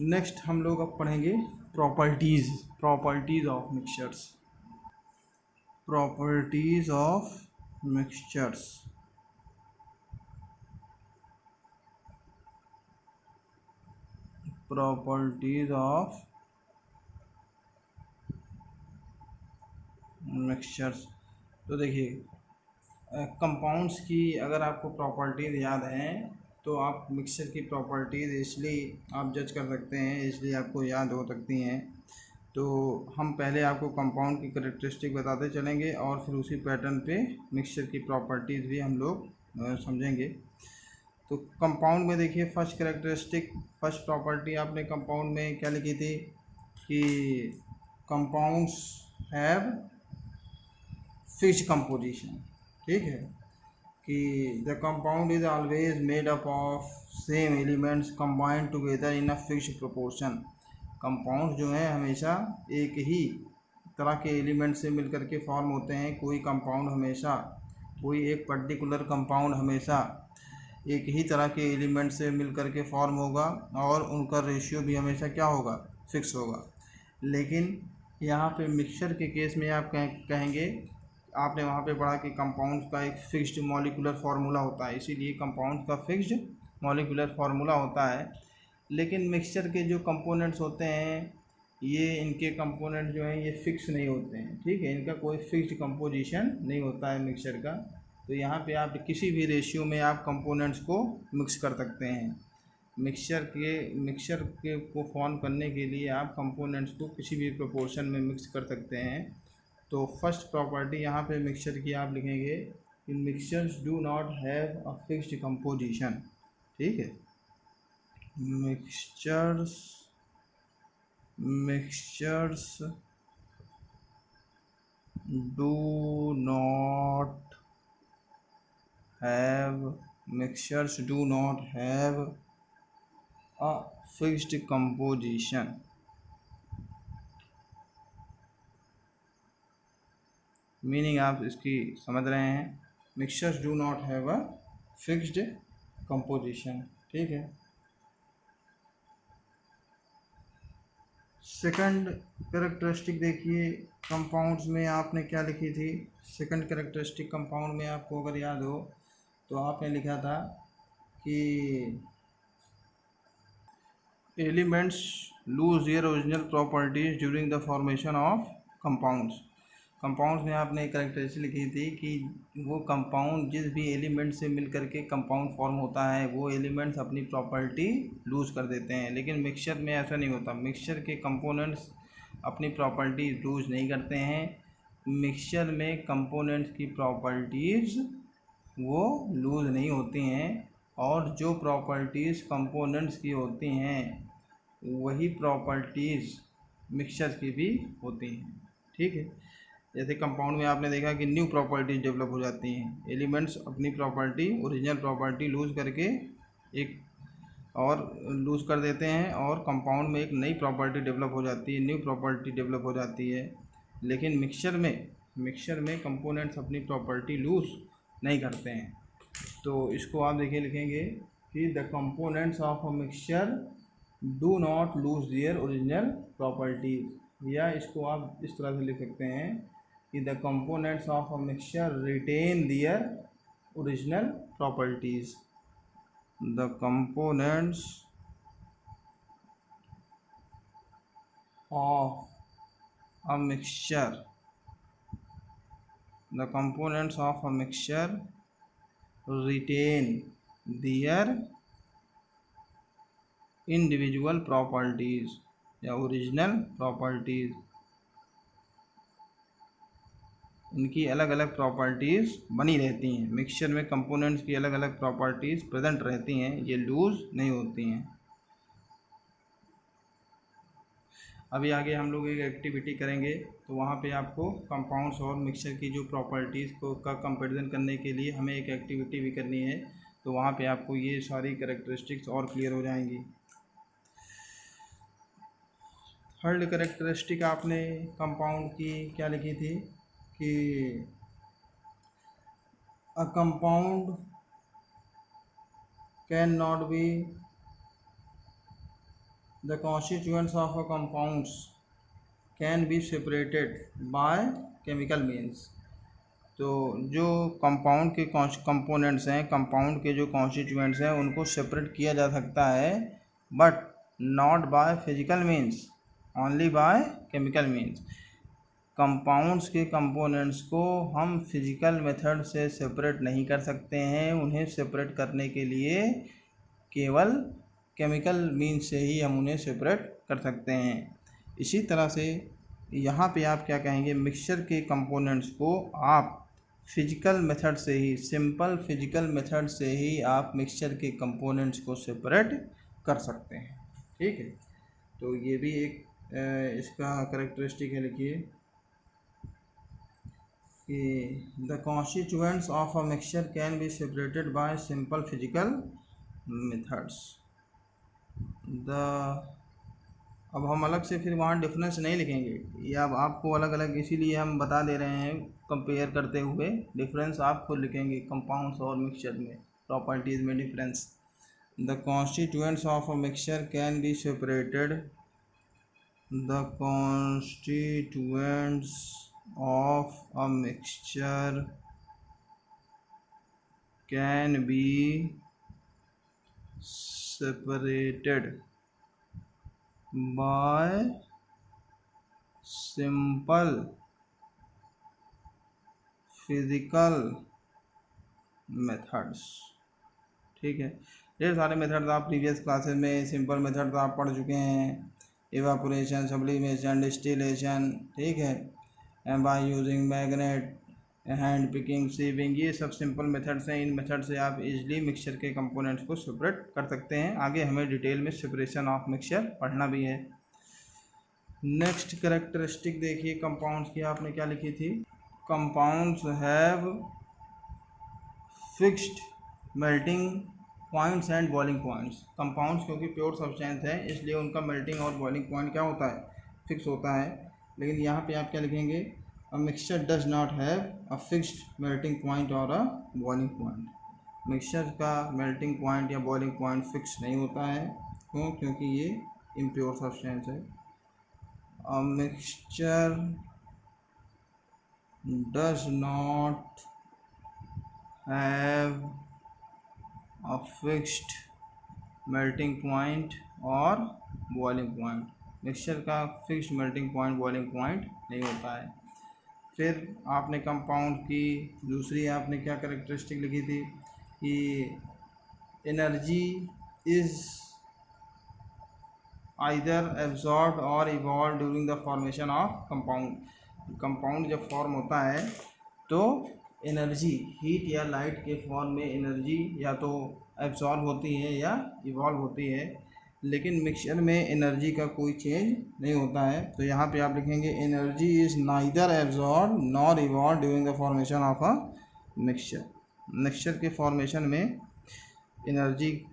[SPEAKER 1] नेक्स्ट हम लोग अब पढ़ेंगे properties of mixtures, properties of mixtures. Properties of mixtures. तो देखिए कंपाउंड्स की अगर आपको प्रॉपर्टीज़ याद हैं तो आप मिक्सचर की प्रॉपर्टीज़ इसलिए आप जज कर सकते हैं, इसलिए आपको याद हो सकती हैं। तो हम पहले आपको कंपाउंड की करैक्टरिस्टिक बताते चलेंगे और फिर उसी पैटर्न पे मिक्सचर की प्रॉपर्टीज़ भी हम लोग समझेंगे। तो कंपाउंड में देखिए फर्स्ट प्रॉपर्टी आपने कंपाउंड में क्या लिखी थी कि कंपाउंड्स हैव फिक्स्ड कंपोजिशन। ठीक है कि the compound is always made up of same elements combined together in a fixed proportion. Compound जो है हमेशा एक ही तरह के एलिमेंट से मिलकर के फॉर्म होते हैं। कोई एक पर्टिकुलर कंपाउंड हमेशा एक ही तरह के एलिमेंट से मिलकर के फॉर्म होगा और उनका रेशियो भी हमेशा क्या होगा, फिक्स होगा। लेकिन यहाँ पे मिक्सचर के केस में आप कहेंगे, आपने वहाँ पे पढ़ा कि कंपाउंड का एक फिक्स्ड मॉलिक्यूलर फार्मूला होता है, इसीलिए कंपाउंड का फिक्स्ड मॉलिक्यूलर फार्मूला होता है। लेकिन मिक्सचर के जो कंपोनेंट्स होते हैं इनके कंपोनेंट जो हैं ये फिक्स नहीं होते हैं। ठीक है, इनका कोई फिक्स्ड कंपोजिशन नहीं होता है मिक्सचर का। तो यहाँ पे आप किसी भी रेशियो में आप कंपोनेंट्स को मिक्स कर सकते हैं। मिक्सचर के को फॉर्म करने के लिए आप कंपोनेंट्स को किसी भी प्रोपोर्शन में मिक्स कर सकते हैं। तो फर्स्ट प्रॉपर्टी यहाँ पे मिक्सचर की आप लिखेंगे कि mixtures do not have a fixed composition. ठीक है, mixtures do not have a fixed composition. Meaning आप इसकी समझ रहे हैं, mixtures do not have a fixed composition. ठीक है, सेकंड कैरेक्टरिस्टिक देखिए कंपाउंड्स में आपने क्या लिखी थी। सेकंड कैरेक्टरिस्टिक कंपाउंड में आपको अगर याद हो तो आपने लिखा था कि elements lose their original properties during the formation of compounds. Compounds में आपने एक कैरेक्टरिस्टिक लिखी थी कि वो कंपाउंड जिस भी एलिमेंट से मिलकर के कंपाउंड फॉर्म होता है वो एलिमेंट्स अपनी प्रॉपर्टी लूज़ कर देते हैं। लेकिन मिक्सचर में ऐसा नहीं होता, मिक्सचर के कंपोनेंट्स अपनी प्रॉपर्टी लूज़ नहीं करते हैं। मिक्सचर में कंपोनेंट्स की प्रॉपर्टीज़ वो लूज़ नहीं होती हैं और जो प्रॉपर्टीज़ कंपोनेंट्स की होती हैं वही प्रॉपर्टीज़ मिक्सचर की भी होती हैं। ठीक है, जैसे कंपाउंड में आपने देखा कि न्यू प्रॉपर्टीज डेवलप हो जाती हैं। एलिमेंट्स अपनी प्रॉपर्टी ओरिजिनल प्रॉपर्टी लूज़ करके एक और लूज़ कर देते हैं और कंपाउंड में एक नई प्रॉपर्टी डेवलप हो जाती है, न्यू प्रॉपर्टी डेवलप हो जाती है। लेकिन मिक्सचर में कंपोनेंट्स अपनी प्रॉपर्टी लूज़ नहीं करते हैं। तो इसको आप देखिए लिखेंगे कि the components of a mixture do not lose their original properties, या इसको आप इस तरह से लिख सकते हैं कि the components of a mixture retain their original properties. The components of a mixture retain their individual properties या ओरिजिनल प्रॉपर्टीज़। इनकी अलग अलग प्रॉपर्टीज़ बनी रहती हैं। मिक्सचर में कंपोनेंट्स की अलग अलग प्रॉपर्टीज़ प्रेजेंट रहती हैं, ये लूज़ नहीं होती हैं। अभी आगे हम लोग एक एक्टिविटी करेंगे तो वहाँ पे आपको कंपाउंड्स और मिक्सचर की जो प्रॉपर्टीज़ को का कंपैरिजन करने के लिए हमें एक एक्टिविटी भी करनी है। तो वहाँ पे आपको ये सारी कैरेक्टरिस्टिक्स और क्लियर हो जाएंगी। थर्ड कैरेक्टरिस्टिक आपने कंपाउंड की क्या लिखी थी कि a compound can not be the constituents of a compounds can be separated by chemical means। तो जो कंपाउंड के कंपोनेंट्स हैं, कंपाउंड के जो कॉन्स्टिट्यूएंट्स हैं उनको सेपरेट किया जा सकता है, but not by physical means, only by chemical means. Compounds के कंपोनेंट्स को हम फिजिकल मेथड से सेपरेट नहीं कर सकते हैं, उन्हें सेपरेट करने के लिए केवल केमिकल मीन्स से ही हम उन्हें सेपरेट कर सकते हैं। इसी तरह से यहाँ पे आप क्या कहेंगे, मिक्सचर के कंपोनेंट्स को आप फिजिकल मेथड से ही, सिंपल फिजिकल मेथड से ही आप मिक्सचर के कंपोनेंट्स को सेपरेट कर सकते हैं। ठीक है, तो ये भी एक इसका करेक्टरिस्टिक है। लिखिए कि the constituents of a mixture can be separated by simple physical methods. अब हम अलग से फिर वहाँ डिफरेंस नहीं लिखेंगे, ये अब आपको अलग अलग इसीलिए हम बता दे रहे हैं कंपेयर करते हुए। डिफरेंस आप खुद लिखेंगे कंपाउंड्स और मिक्सचर में, प्रॉपर्टीज़ में difference. The constituents of a mixture can be separated, the constituents of a mixture can be separated by simple physical methods। ठीक है, ढेर सारे मेथड्स आप प्रीवियस क्लासेस में सिंपल मेथड्स आप पढ़ चुके हैं, इवापोरेशन, सब्लिमेशन, डिस्टिलेशन। ठीक है, by using magnet, hand picking, sieving, ये सब सिंपल मेथड्स हैं। इन मेथड से आप इजीली मिक्सचर के कंपोनेंट्स को सेपरेट कर सकते हैं। आगे हमें डिटेल में सेपरेशन ऑफ मिक्सचर पढ़ना भी है। नेक्स्ट कैरेक्टरिस्टिक देखिए कंपाउंड्स की, आपने क्या लिखी थी, compounds have fixed melting points and boiling points. Compounds क्योंकि प्योर सब्सटेंस है इसलिए उनका मेल्टिंग और बॉइलिंग पॉइंट क्या होता है, फिक्स होता है। लेकिन यहाँ पे आप क्या लिखेंगे, a mixture does not have a fixed melting point और अ बॉइलिंग पॉइंट। मिक्सचर का मेल्टिंग पॉइंट या बॉइलिंग पॉइंट फिक्स नहीं होता है। क्यों? क्योंकि ये इम्प्योर सब्सटेंस है। A mixture does not have a fixed melting point और बॉइलिंग पॉइंट। मिक्सचर का fixed melting point, boiling point नहीं होता है। फिर आपने कंपाउंड की दूसरी आपने क्या कैरेक्टरिस्टिक लिखी थी कि एनर्जी इज़ आइदर एब्जॉर्ब्ड और evolve during the formation of compound. Compound जब फॉर्म होता है तो एनर्जी हीट या लाइट के फॉर्म में एनर्जी या तो एब्जॉर्ब होती है या इवॉल्व होती है, लेकिन मिक्सचर में एनर्जी का कोई चेंज नहीं होता है। तो यहाँ पे आप लिखेंगे energy is neither absorb nor evolve during the formation of a mixture. Mixture के फॉर्मेशन में एनर्जी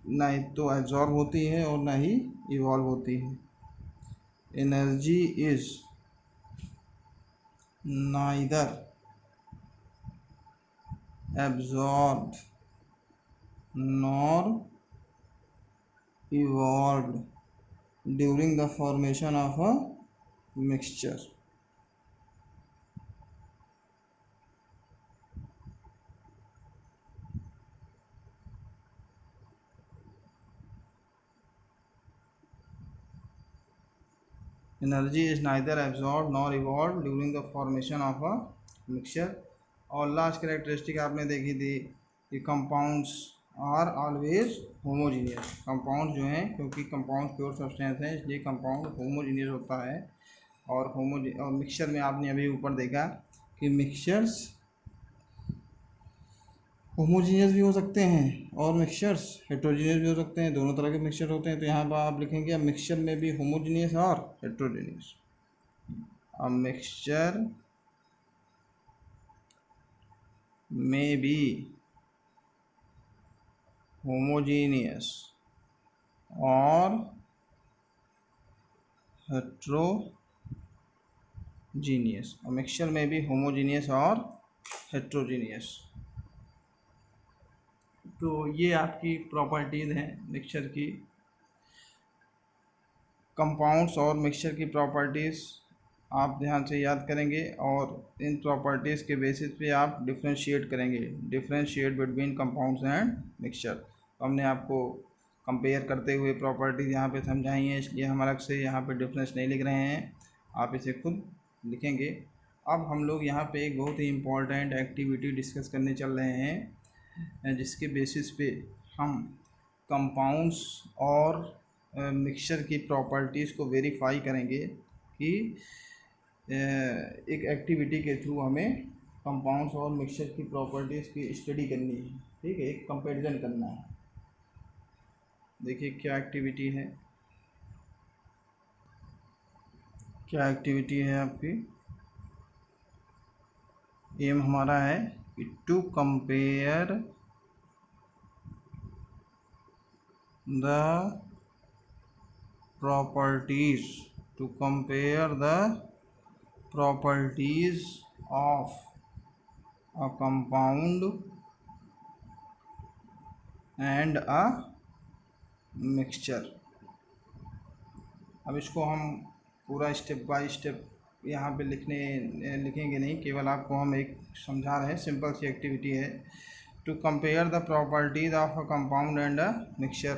[SPEAKER 1] ना तो एब्जॉर्ब होती है और ना ही इवॉल्व होती है। Energy is neither absorbed nor evolved during the formation of a mixture। Energy is neither absorb nor evolve during the formation of a mixture. और लास्ट कैरेक्टरिस्टिक आपने देखी थी कि compounds are always homogeneous. Compound जो हैं, क्योंकि compound pure substance हैं इसलिए कंपाउंड होमोजीनियस होता है। और मिक्सचर में आपने अभी ऊपर देखा कि मिक्सचर्स होमोजीनियस भी हो सकते हैं और मिक्सचर्स हेट्रोजीनियस भी हो सकते हैं, दोनों तरह के मिक्सचर होते हैं। तो यहाँ पर आप लिखेंगे मिक्सचर में भी होमोजीनियस और हेट्रोजीनियस। अब मिक्सचर में भी होमोजीनियस और हेट्रोजीनियस, और मिक्सचर में भी होमोजीनियस और हेट्रोजीनियस। तो ये आपकी प्रॉपर्टीज़ हैं मिक्सचर की। कंपाउंड्स और मिक्सचर की प्रॉपर्टीज़ आप ध्यान से याद करेंगे और इन प्रॉपर्टीज़ के बेसिस पे आप डिफरेंशिएट करेंगे, differentiate between compounds and mixture. तो हमने आपको कंपेयर करते हुए प्रॉपर्टीज़ यहाँ पे समझाई हैं, इसलिए हम अलग से यहाँ पे डिफरेंस नहीं लिख रहे हैं, आप इसे खुद लिखेंगे। अब हम लोग यहाँ पे एक बहुत ही इम्पॉर्टेंट एक्टिविटी डिस्कस करने चल रहे हैं, जिसके बेसिस पे हम कंपाउंड्स और मिक्सचर की प्रॉपर्टीज़ को वेरीफाई करेंगे कि एक एक्टिविटी के थ्रू हमें कंपाउंड्स और मिक्सचर की प्रॉपर्टीज़ की स्टडी करनी है, ठीक है, एक कंपैरिजन करना है। देखिए क्या एक्टिविटी है, क्या एक्टिविटी है आपकी। एम हमारा है कि to compare the properties, to compare the properties of a compound and a mixture. अब इसको हम पूरा स्टेप बाय स्टेप यहाँ पे लिखेंगे नहीं, केवल आपको हम एक समझा रहे हैं, सिंपल सी एक्टिविटी है। To compare the properties of a compound and a mixture.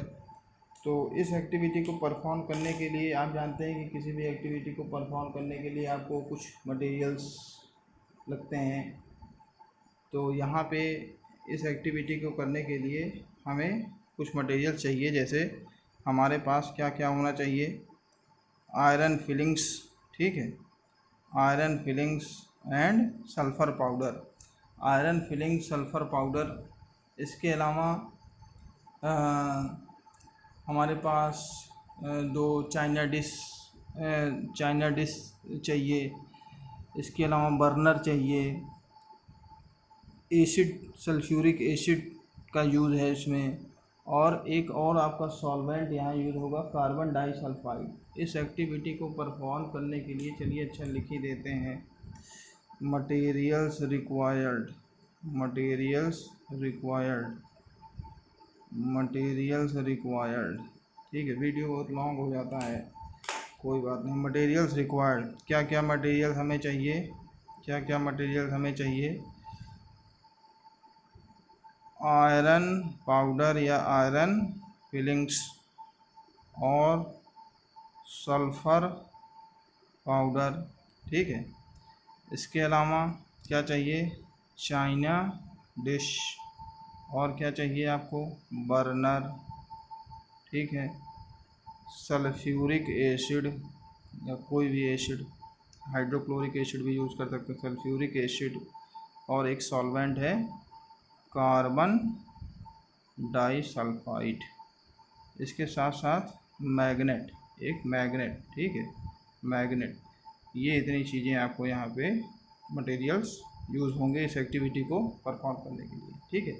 [SPEAKER 1] तो इस एक्टिविटी को परफॉर्म करने के लिए आप जानते हैं कि किसी भी एक्टिविटी को परफॉर्म करने के लिए आपको कुछ मटेरियल्स लगते हैं। तो यहाँ पे इस एक्टिविटी को करने के लिए हमें कुछ मटेरियल चाहिए, जैसे हमारे पास क्या क्या होना चाहिए, आयरन फिलिंग्स, ठीक है, iron filings and sulphur powder, iron filling sulphur powder. इसके अलावा हमारे पास दो चाइना डिश चाहिए। इसके अलावा बर्नर चाहिए, एसिड सल्फ्यूरिक एसिड का यूज़ है इसमें, और एक और आपका सॉल्वेंट यहाँ यूज़ होगा, कार्बन डाइसल्फाइड। इस एक्टिविटी को परफॉर्म करने के लिए चलिए अच्छा लिख ही देते हैं, materials required, materials required, materials required, ठीक है। वीडियो बहुत लॉन्ग हो जाता है, कोई बात नहीं। मटेरियल्स रिक्वायर्ड, क्या क्या मटेरियल हमें चाहिए, क्या क्या मटेरियल हमें चाहिए, आयरन पाउडर या आयरन फिलिंग्स और सल्फ़र पाउडर, ठीक है। इसके अलावा क्या चाहिए, चाइना डिश, और क्या चाहिए आपको, बर्नर, ठीक है, सल्फ्यूरिक एसिड या कोई भी एसिड, हाइड्रोक्लोरिक एसिड भी यूज़ कर सकते हैं, सल्फ्यूरिक एसिड, और एक सॉल्वेंट है कार्बन डाइसल्फाइड। इसके साथ साथ मैग्नेट, एक मैग्नेट, ठीक है, मैग्नेट। ये इतनी चीज़ें आपको यहाँ पे मटेरियल्स यूज़ होंगे इस एक्टिविटी को परफॉर्म करने के लिए, ठीक है।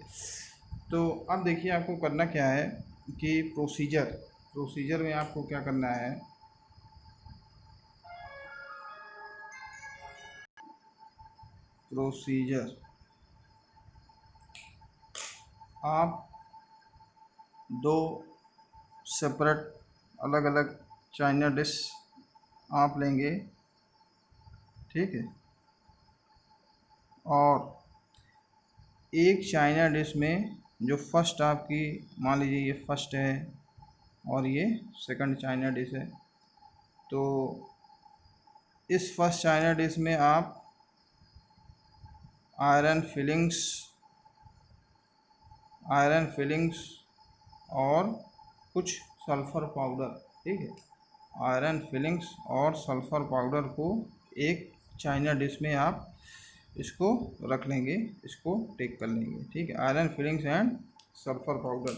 [SPEAKER 1] तो अब देखिए आपको करना क्या है कि प्रोसीजर में आपको क्या करना है, प्रोसीजर, आप दो सेपरेट अलग अलग चाइना डिश आप लेंगे, ठीक है, और एक चाइना डिश में जो फर्स्ट आपकी, मान लीजिए ये फर्स्ट है और ये सेकंड चाइना डिश है, तो इस फर्स्ट चाइना डिश में आप आयरन फिलिंग्स और कुछ सल्फ़र पाउडर, ठीक है, आयरन फिलिंग्स और सल्फ़र पाउडर को एक चाइना डिश में आप इसको रख लेंगे, इसको टेक कर लेंगे, ठीक है। Iron filings and sulphur powder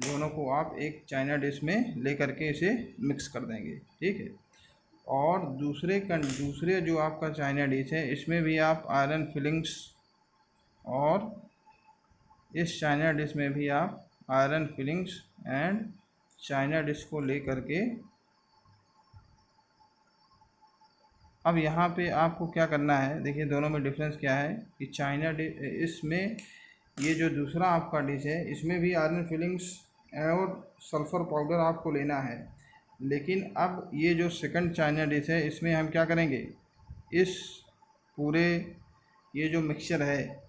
[SPEAKER 1] दोनों को आप एक चाइना डिश में ले करके इसे मिक्स कर देंगे, ठीक है। और दूसरे जो आपका चाइना डिश है, इसमें भी आप आयरन फिलिंग्स, और इस चाइना डिश में भी आप iron filings and China dish को ले करके, अब यहाँ पे आपको क्या करना है, देखिए दोनों में डिफरेंस क्या है कि चाइना डिश, इसमें ये जो दूसरा आपका डिश है इसमें भी आयरन फिलिंग्स और सल्फ़र पाउडर आपको लेना है, लेकिन अब ये जो सेकंड चाइना डिश है इसमें हम क्या करेंगे, इस पूरे ये जो मिक्सचर है,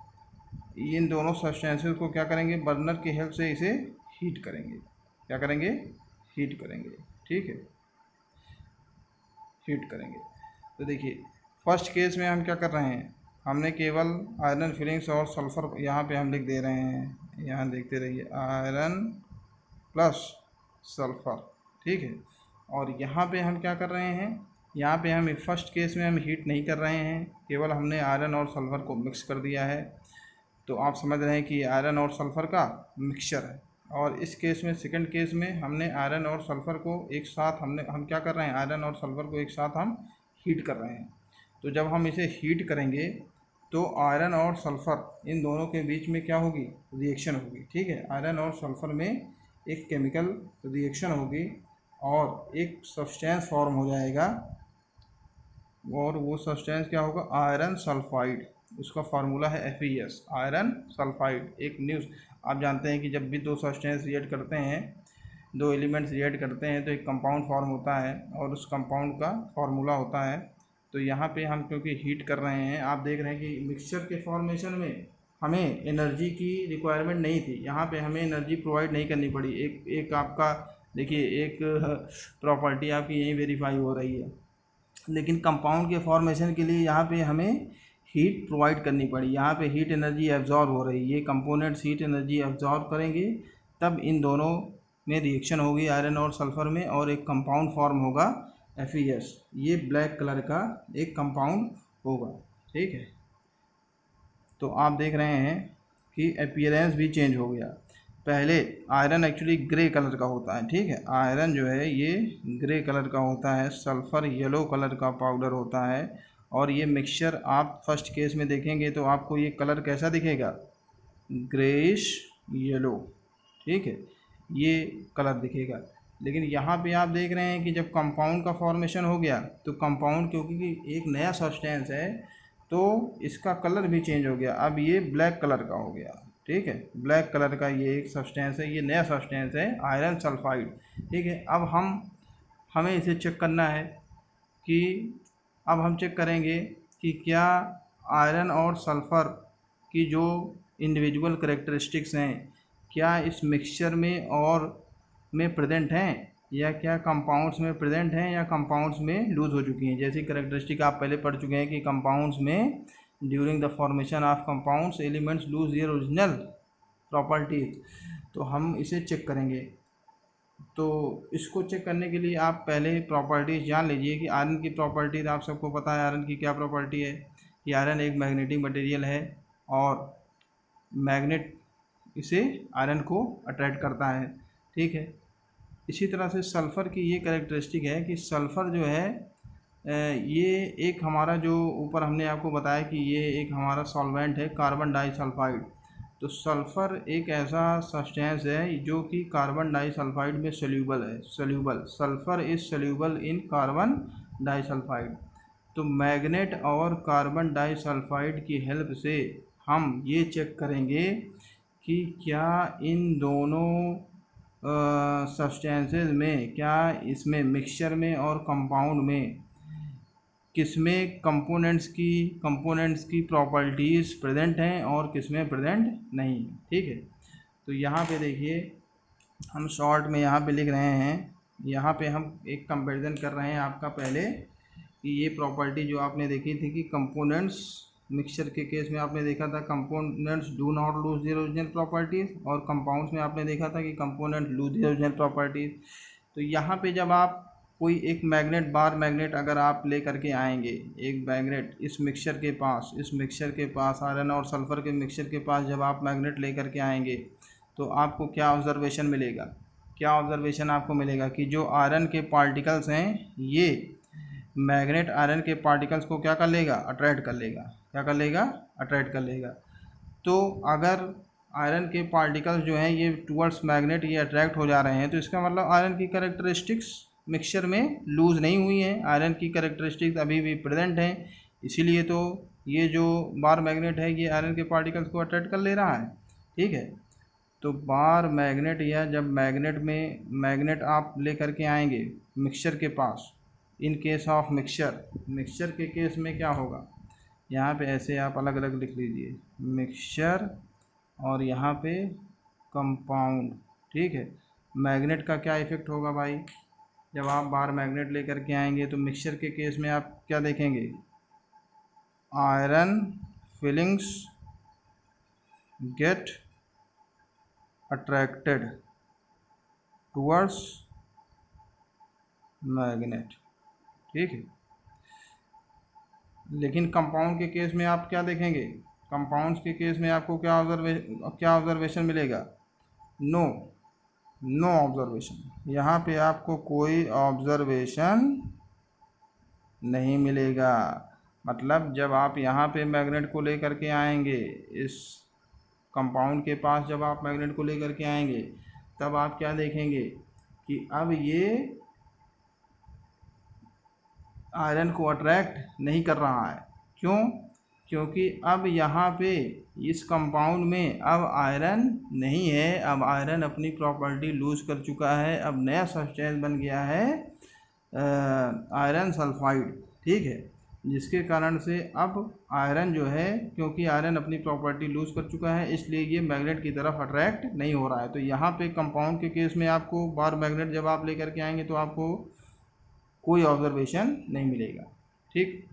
[SPEAKER 1] इन दोनों सब्सटेंसेस को क्या करेंगे, बर्नर की हेल्प से इसे हीट करेंगे, क्या करेंगे, हीट करेंगे। ठीक है, हीट करेंगे। तो देखिए फर्स्ट केस में हम क्या कर रहे हैं, हमने केवल आयरन फिलिंग्स और सल्फ़र यहाँ पे हम लिख दे रहे हैं, यहाँ देखते रहिए, आयरन प्लस सल्फ़र। ठीक है, और यहाँ पे हम क्या कर रहे हैं, यहाँ पे हम फर्स्ट केस में हम हीट नहीं कर रहे हैं, केवल हमने आयरन और सल्फ़र को मिक्स कर दिया है। तो आप समझ रहे हैं कि आयरन और सल्फ़र का मिक्सचर है। और इस केस में, सेकंड केस में, हमने आयरन और सल्फ़र को एक साथ हम क्या कर रहे हैं, आयरन और सल्फ़र को एक साथ हम हीट कर रहे हैं। तो जब हम इसे हीट करेंगे तो आयरन और सल्फ़र इन दोनों के बीच में क्या होगी, रिएक्शन होगी। ठीक है, आयरन और सल्फ़र में एक केमिकल रिएक्शन होगी और एक सब्सटेंस फॉर्म हो जाएगा, और वो सब्सटेंस क्या होगा, आयरन सल्फाइड। उसका फार्मूला है FeS, आयरन सल्फाइड। एक न्यूज़, आप जानते हैं कि जब भी दो सब्सटेंस रिएक्ट करते हैं, दो एलिमेंट्स रिएक्ट करते हैं, तो एक कंपाउंड फॉर्म होता है और उस कंपाउंड का फार्मूला होता है। तो यहाँ पे हम क्योंकि हीट कर रहे हैं, आप देख रहे हैं कि मिक्सचर के फॉर्मेशन में हमें एनर्जी की रिक्वायरमेंट नहीं थी, यहाँ पे हमें एनर्जी प्रोवाइड नहीं करनी पड़ी। एक आपका देखिए, एक प्रॉपर्टी आपकी यहीं वेरीफाई हो रही है, लेकिन कंपाउंड के फॉर्मेशन के लिए यहाँ पे हमें हीट प्रोवाइड करनी पड़ी। यहाँ पे हीट एनर्जी एब्जॉर्ब हो रही है, ये कंपोनेंट्स हीट एनर्जी एब्जॉर्ब करेंगे, तब इन दोनों में रिएक्शन होगी आयरन और सल्फ़र में, और एक कंपाउंड फॉर्म होगा FeS। ये ब्लैक कलर का एक कंपाउंड होगा। ठीक है, तो आप देख रहे हैं कि अपीयरेंस भी चेंज हो गया। पहले आयरन एक्चुअली ग्रे कलर का होता है। ठीक है, आयरन जो है ये ग्रे कलर का होता है, सल्फ़र येलो कलर का पाउडर होता है। और ये मिक्सचर आप फर्स्ट केस में देखेंगे तो आपको ये कलर कैसा दिखेगा, ग्रेइश येलो। ठीक है, ये कलर दिखेगा। लेकिन यहाँ पे आप देख रहे हैं कि जब कंपाउंड का फॉर्मेशन हो गया, तो कंपाउंड क्योंकि एक नया सब्सटेंस है, तो इसका कलर भी चेंज हो गया, अब ये ब्लैक कलर का हो गया। ठीक है, ब्लैक कलर का ये एक सब्सटेंस है, ये नया सब्सटेंस है आयरन सल्फाइड। ठीक है, अब हमें इसे चेक करना है कि, अब हम चेक करेंगे कि क्या आयरन और सल्फ़र की जो इंडिविजुअल करेक्टरिस्टिक्स हैं, क्या इस मिक्सचर में और में प्रेजेंट हैं, या क्या कंपाउंड्स में प्रेजेंट हैं, या कंपाउंड्स में लूज़ हो चुकी हैं। जैसी करेक्टरिस्टिक आप पहले पढ़ चुके हैं कि कंपाउंड्स में during the formation of compounds elements lose their original properties. तो हम इसे चेक करेंगे। तो इसको चेक करने के लिए आप पहले प्रॉपर्टीज़ जान लीजिए कि आयरन की प्रॉपर्टीज़ आप सबको पता है, आयरन की क्या प्रॉपर्टी है कि आयरन एक मैग्नेटिक मटेरियल है और मैग्नेट इसे आयरन को अट्रैक्ट करता है। ठीक है, इसी तरह से सल्फ़र की ये कैरेक्टरिस्टिक है कि सल्फ़र जो है ये एक हमारा, जो ऊपर हमने आपको बताया कि ये एक हमारा सॉल्वेंट है, कार्बन डाइसल्फाइड। तो सल्फ़र एक ऐसा सब्सटेंस है जो कि कार्बन डाइसल्फाइड में सोल्यूबल है, soluble, sulphur is soluble in carbon disulphide. तो मैग्नेट और कार्बन डाइसल्फाइड की हेल्प से हम ये चेक करेंगे कि क्या इन दोनों सब्सटेंसेस में, क्या इसमें मिक्सचर में और कंपाउंड में किसमें कंपोनेंट्स की प्रॉपर्टीज़ प्रेजेंट हैं और किसमें प्रेजेंट नहीं। ठीक है, तो यहाँ पे देखिए हम शॉर्ट में यहाँ पे लिख रहे हैं, यहाँ पे हम एक कंपैरिजन कर रहे हैं आपका पहले कि ये प्रॉपर्टी जो आपने देखी थी कि कंपोनेंट्स, मिक्सचर के केस में आपने देखा था components do not lose their original properties, और कंपाउंड्स में आपने देखा था कि component lose their original properties. तो यहाँ पे जब आप कोई एक मैग्नेट, बार मैग्नेट अगर आप ले करके आएंगे, एक मैग्नेट इस मिक्सचर के पास आयरन और सल्फ़र के मिक्सचर के पास जब आप मैग्नेट ले करके आएंगे, तो आपको क्या ऑब्जर्वेशन मिलेगा, क्या ऑब्जर्वेशन आपको मिलेगा कि जो आयरन के पार्टिकल्स हैं, ये मैग्नेट आयरन के पार्टिकल्स को क्या कर लेगा, अट्रैक्ट कर लेगा। क्या कर लेगा, अट्रैक्ट कर लेगा। तो अगर आयरन के पार्टिकल्स जो हैं ये टुवर्ड्स मैग्नेट ये अट्रैक्ट हो जा रहे हैं, तो इसका मतलब आयरन की कैरेक्टरिस्टिक्स मिक्सचर में लूज़ नहीं हुई हैं, आयरन की कैरेक्टरिस्टिक्स अभी भी प्रेजेंट हैं। इसीलिए तो ये जो बार मैग्नेट है ये आयरन के पार्टिकल्स को अट्रैक्ट कर ले रहा है। ठीक है, तो बार मैग्नेट, या जब मैग्नेट आप ले करके आएंगे मिक्सचर के पास, इन केस ऑफ मिक्सचर के केस में क्या होगा, यहाँ पे ऐसे आप अलग अलग लिख लीजिए, मिक्सचर और यहाँ पे कंपाउंड। ठीक है, मैग्नेट का क्या इफ़ेक्ट होगा भाई, जब आप बाहर मैग्नेट लेकर के आएंगे तो मिक्सचर के केस में आप क्या देखेंगे, iron filings get attracted towards magnet, ठीक है। लेकिन कंपाउंड के केस में आप क्या देखेंगे, कंपाउंड्स के केस में आपको क्या ऑब्जर्वेशन मिलेगा, नो नो ऑब्जर्वेशन, यहाँ पे आपको कोई ऑब्जर्वेशन नहीं मिलेगा। मतलब जब आप यहाँ पे मैग्नेट को लेकर के आएंगे, इस कंपाउंड के पास जब आप मैग्नेट को लेकर के आएंगे तब आप क्या देखेंगे कि अब ये आयरन को अट्रैक्ट नहीं कर रहा है। क्यों? क्योंकि अब यहाँ पे इस कंपाउंड में अब आयरन नहीं है, अब आयरन अपनी प्रॉपर्टी लूज कर चुका है, अब नया सब्सटेंस बन गया है आयरन सल्फाइड, ठीक है। जिसके कारण से अब आयरन जो है, क्योंकि आयरन अपनी प्रॉपर्टी लूज कर चुका है, इसलिए ये मैग्नेट की तरफ अट्रैक्ट नहीं हो रहा है। तो यहाँ पे कंपाउंड के केस में आपको बार मैग्नेट जब आप लेकर के आएंगे तो आपको कोई ऑब्जर्वेशन नहीं मिलेगा, ठीक।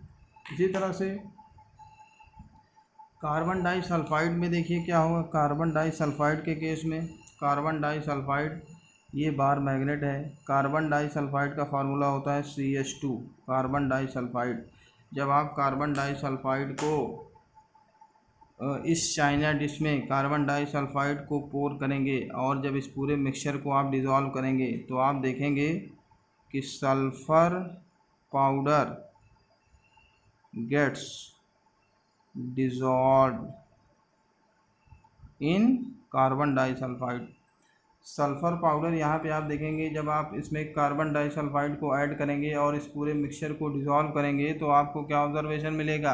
[SPEAKER 1] इसी तरह से कार्बन डाइसल्फाइड में देखिए क्या होगा, कार्बन डाइसल्फाइड के केस में, कार्बन डाइसल्फाइड ये बार मैग्नेट है। कार्बन डाइसल्फाइड का फार्मूला होता है CH2, कार्बन डाइसल्फाइड। जब आप कार्बन डाइसल्फाइड को इस चाइना डिश में कार्बन डाइसल्फाइड को पोर करेंगे और जब इस पूरे मिक्सचर को आप डिज़ोल्व करेंगे तो आप देखेंगे कि sulphur powder gets dissolve in carbon disulphide. Sulphur powder यहाँ पे आप देखेंगे जब आप इसमें कार्बन डाइसल्फाइड को ऐड करेंगे और इस पूरे मिक्सचर को डिज़ोल्व करेंगे तो आपको क्या ऑब्जर्वेशन मिलेगा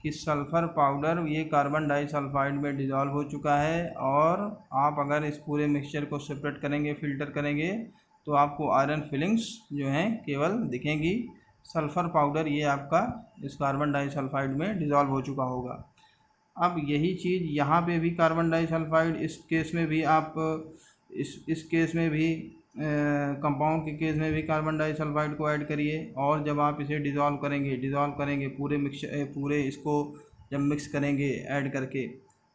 [SPEAKER 1] कि सल्फ़र पाउडर ये कार्बन डाइसल्फाइड में डिज़ोल्व हो चुका है। और आप अगर इस पूरे मिक्सचर को सेपरेट करेंगे, फ़िल्टर करेंगे तो आपको आयरन फिलिंग्स जो हैं केवल दिखेंगी। सल्फ़र पाउडर ये आपका इस कार्बन डाइसल्फाइड में डिज़ोल्व हो चुका होगा। अब यही चीज़ यहाँ पे भी कार्बन डाइसल्फाइड, इस केस में भी आप इस केस में भी कंपाउंड के केस में भी कार्बन डाइसल्फाइड को ऐड करिए और जब आप इसे डिज़ोल्व करेंगे पूरे पूरे इसको जब मिक्स करेंगे ऐड करके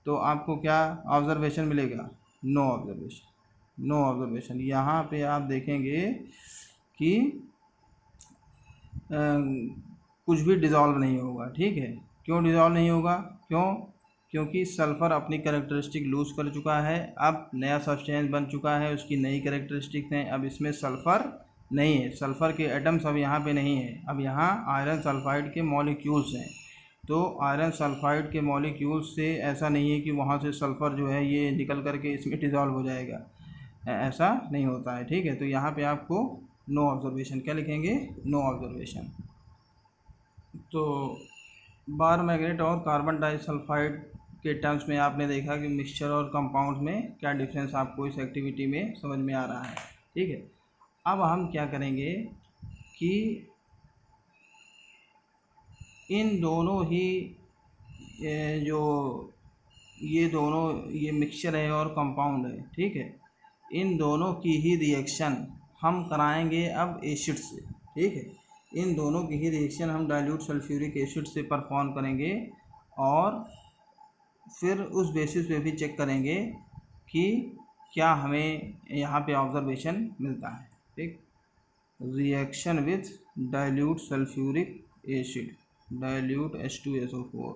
[SPEAKER 1] तो आपको क्या ऑब्जर्वेशन मिलेगा, नो ऑब्जर्वेशन, नो ऑब्जर्वेशन। यहाँ पे आप देखेंगे कि कुछ भी डिज़ोल्व नहीं होगा, ठीक है। क्यों डिज़ोल्व नहीं होगा, क्योंकि सल्फ़र अपनी कैरेक्टरिस्टिक लूज़ कर चुका है, अब नया सब्सटेंस बन चुका है, उसकी नई कैरेक्टरिस्टिक्स हैं। अब इसमें सल्फ़र नहीं है, सल्फ़र के एटम्स अब यहाँ पे नहीं है, अब यहाँ आयरन सल्फाइड के मॉलिक्यूल्स हैं। तो आयरन सल्फाइड के मॉलिक्यूल्स से ऐसा नहीं है कि वहाँ से सल्फ़र जो है ये निकल करके इसमें डिज़ोल्व हो जाएगा, ऐसा नहीं होता है, ठीक है। तो यहाँ पे आपको नो ऑब्जर्वेशन, क्या लिखेंगे, नो ऑब्जर्वेशन। तो बार मैग्नेट और कार्बन डाइसल्फाइड के टर्म्स में आपने देखा कि मिक्सचर और कंपाउंड्स में क्या डिफरेंस आपको इस एक्टिविटी में समझ में आ रहा है, ठीक है। अब हम क्या करेंगे कि इन दोनों ही ये मिक्सचर है और कंपाउंड है, ठीक है, इन दोनों की ही रिएक्शन हम कराएंगे अब एसिड से, ठीक है। इन दोनों की ही रिएक्शन हम डाइल्यूट सल्फ्यूरिक एसिड से परफॉर्म करेंगे और फिर उस बेसिस पे भी चेक करेंगे कि क्या हमें यहाँ पे ऑब्जर्वेशन मिलता है, ठीक। Reaction with dilute sulphuric acid, dilute H2SO4।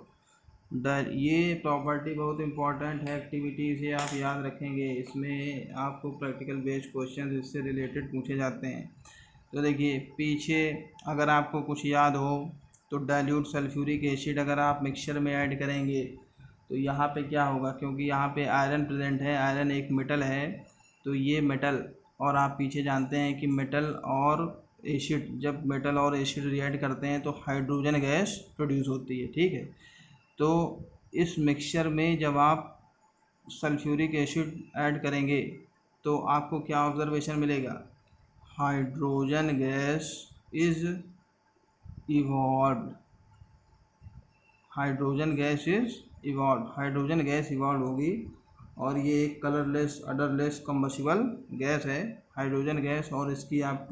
[SPEAKER 1] ये प्रॉपर्टी बहुत इंपॉर्टेंट है, एक्टिविटीज़ ये आप याद रखेंगे, इसमें आपको प्रैक्टिकल बेस्ड क्वेश्चन इससे रिलेटेड पूछे जाते हैं। तो देखिए पीछे अगर आपको कुछ याद हो तो डाइल्यूट सल्फ्यूरिक एसिड अगर आप मिक्सचर में ऐड करेंगे तो यहाँ पे क्या होगा, क्योंकि यहाँ पे आयरन प्रेजेंट है, आयरन एक मेटल है, तो ये मेटल, और आप पीछे जानते हैं कि मेटल और एसिड, जब मेटल और एसिड रिएक्ट करते हैं तो हाइड्रोजन गैस प्रोड्यूस होती है, ठीक है। तो इस मिक्सचर में जब आप सल्फ्यूरिक एसिड ऐड करेंगे तो आपको क्या ऑब्जर्वेशन मिलेगा, hydrogen gas is evolved, hydrogen gas is evolve, hydrogen gas evolve होगी और ये एक कलरलेस अडरलेस कंबसिबल गैस है, हाइड्रोजन गैस। और इसकी आप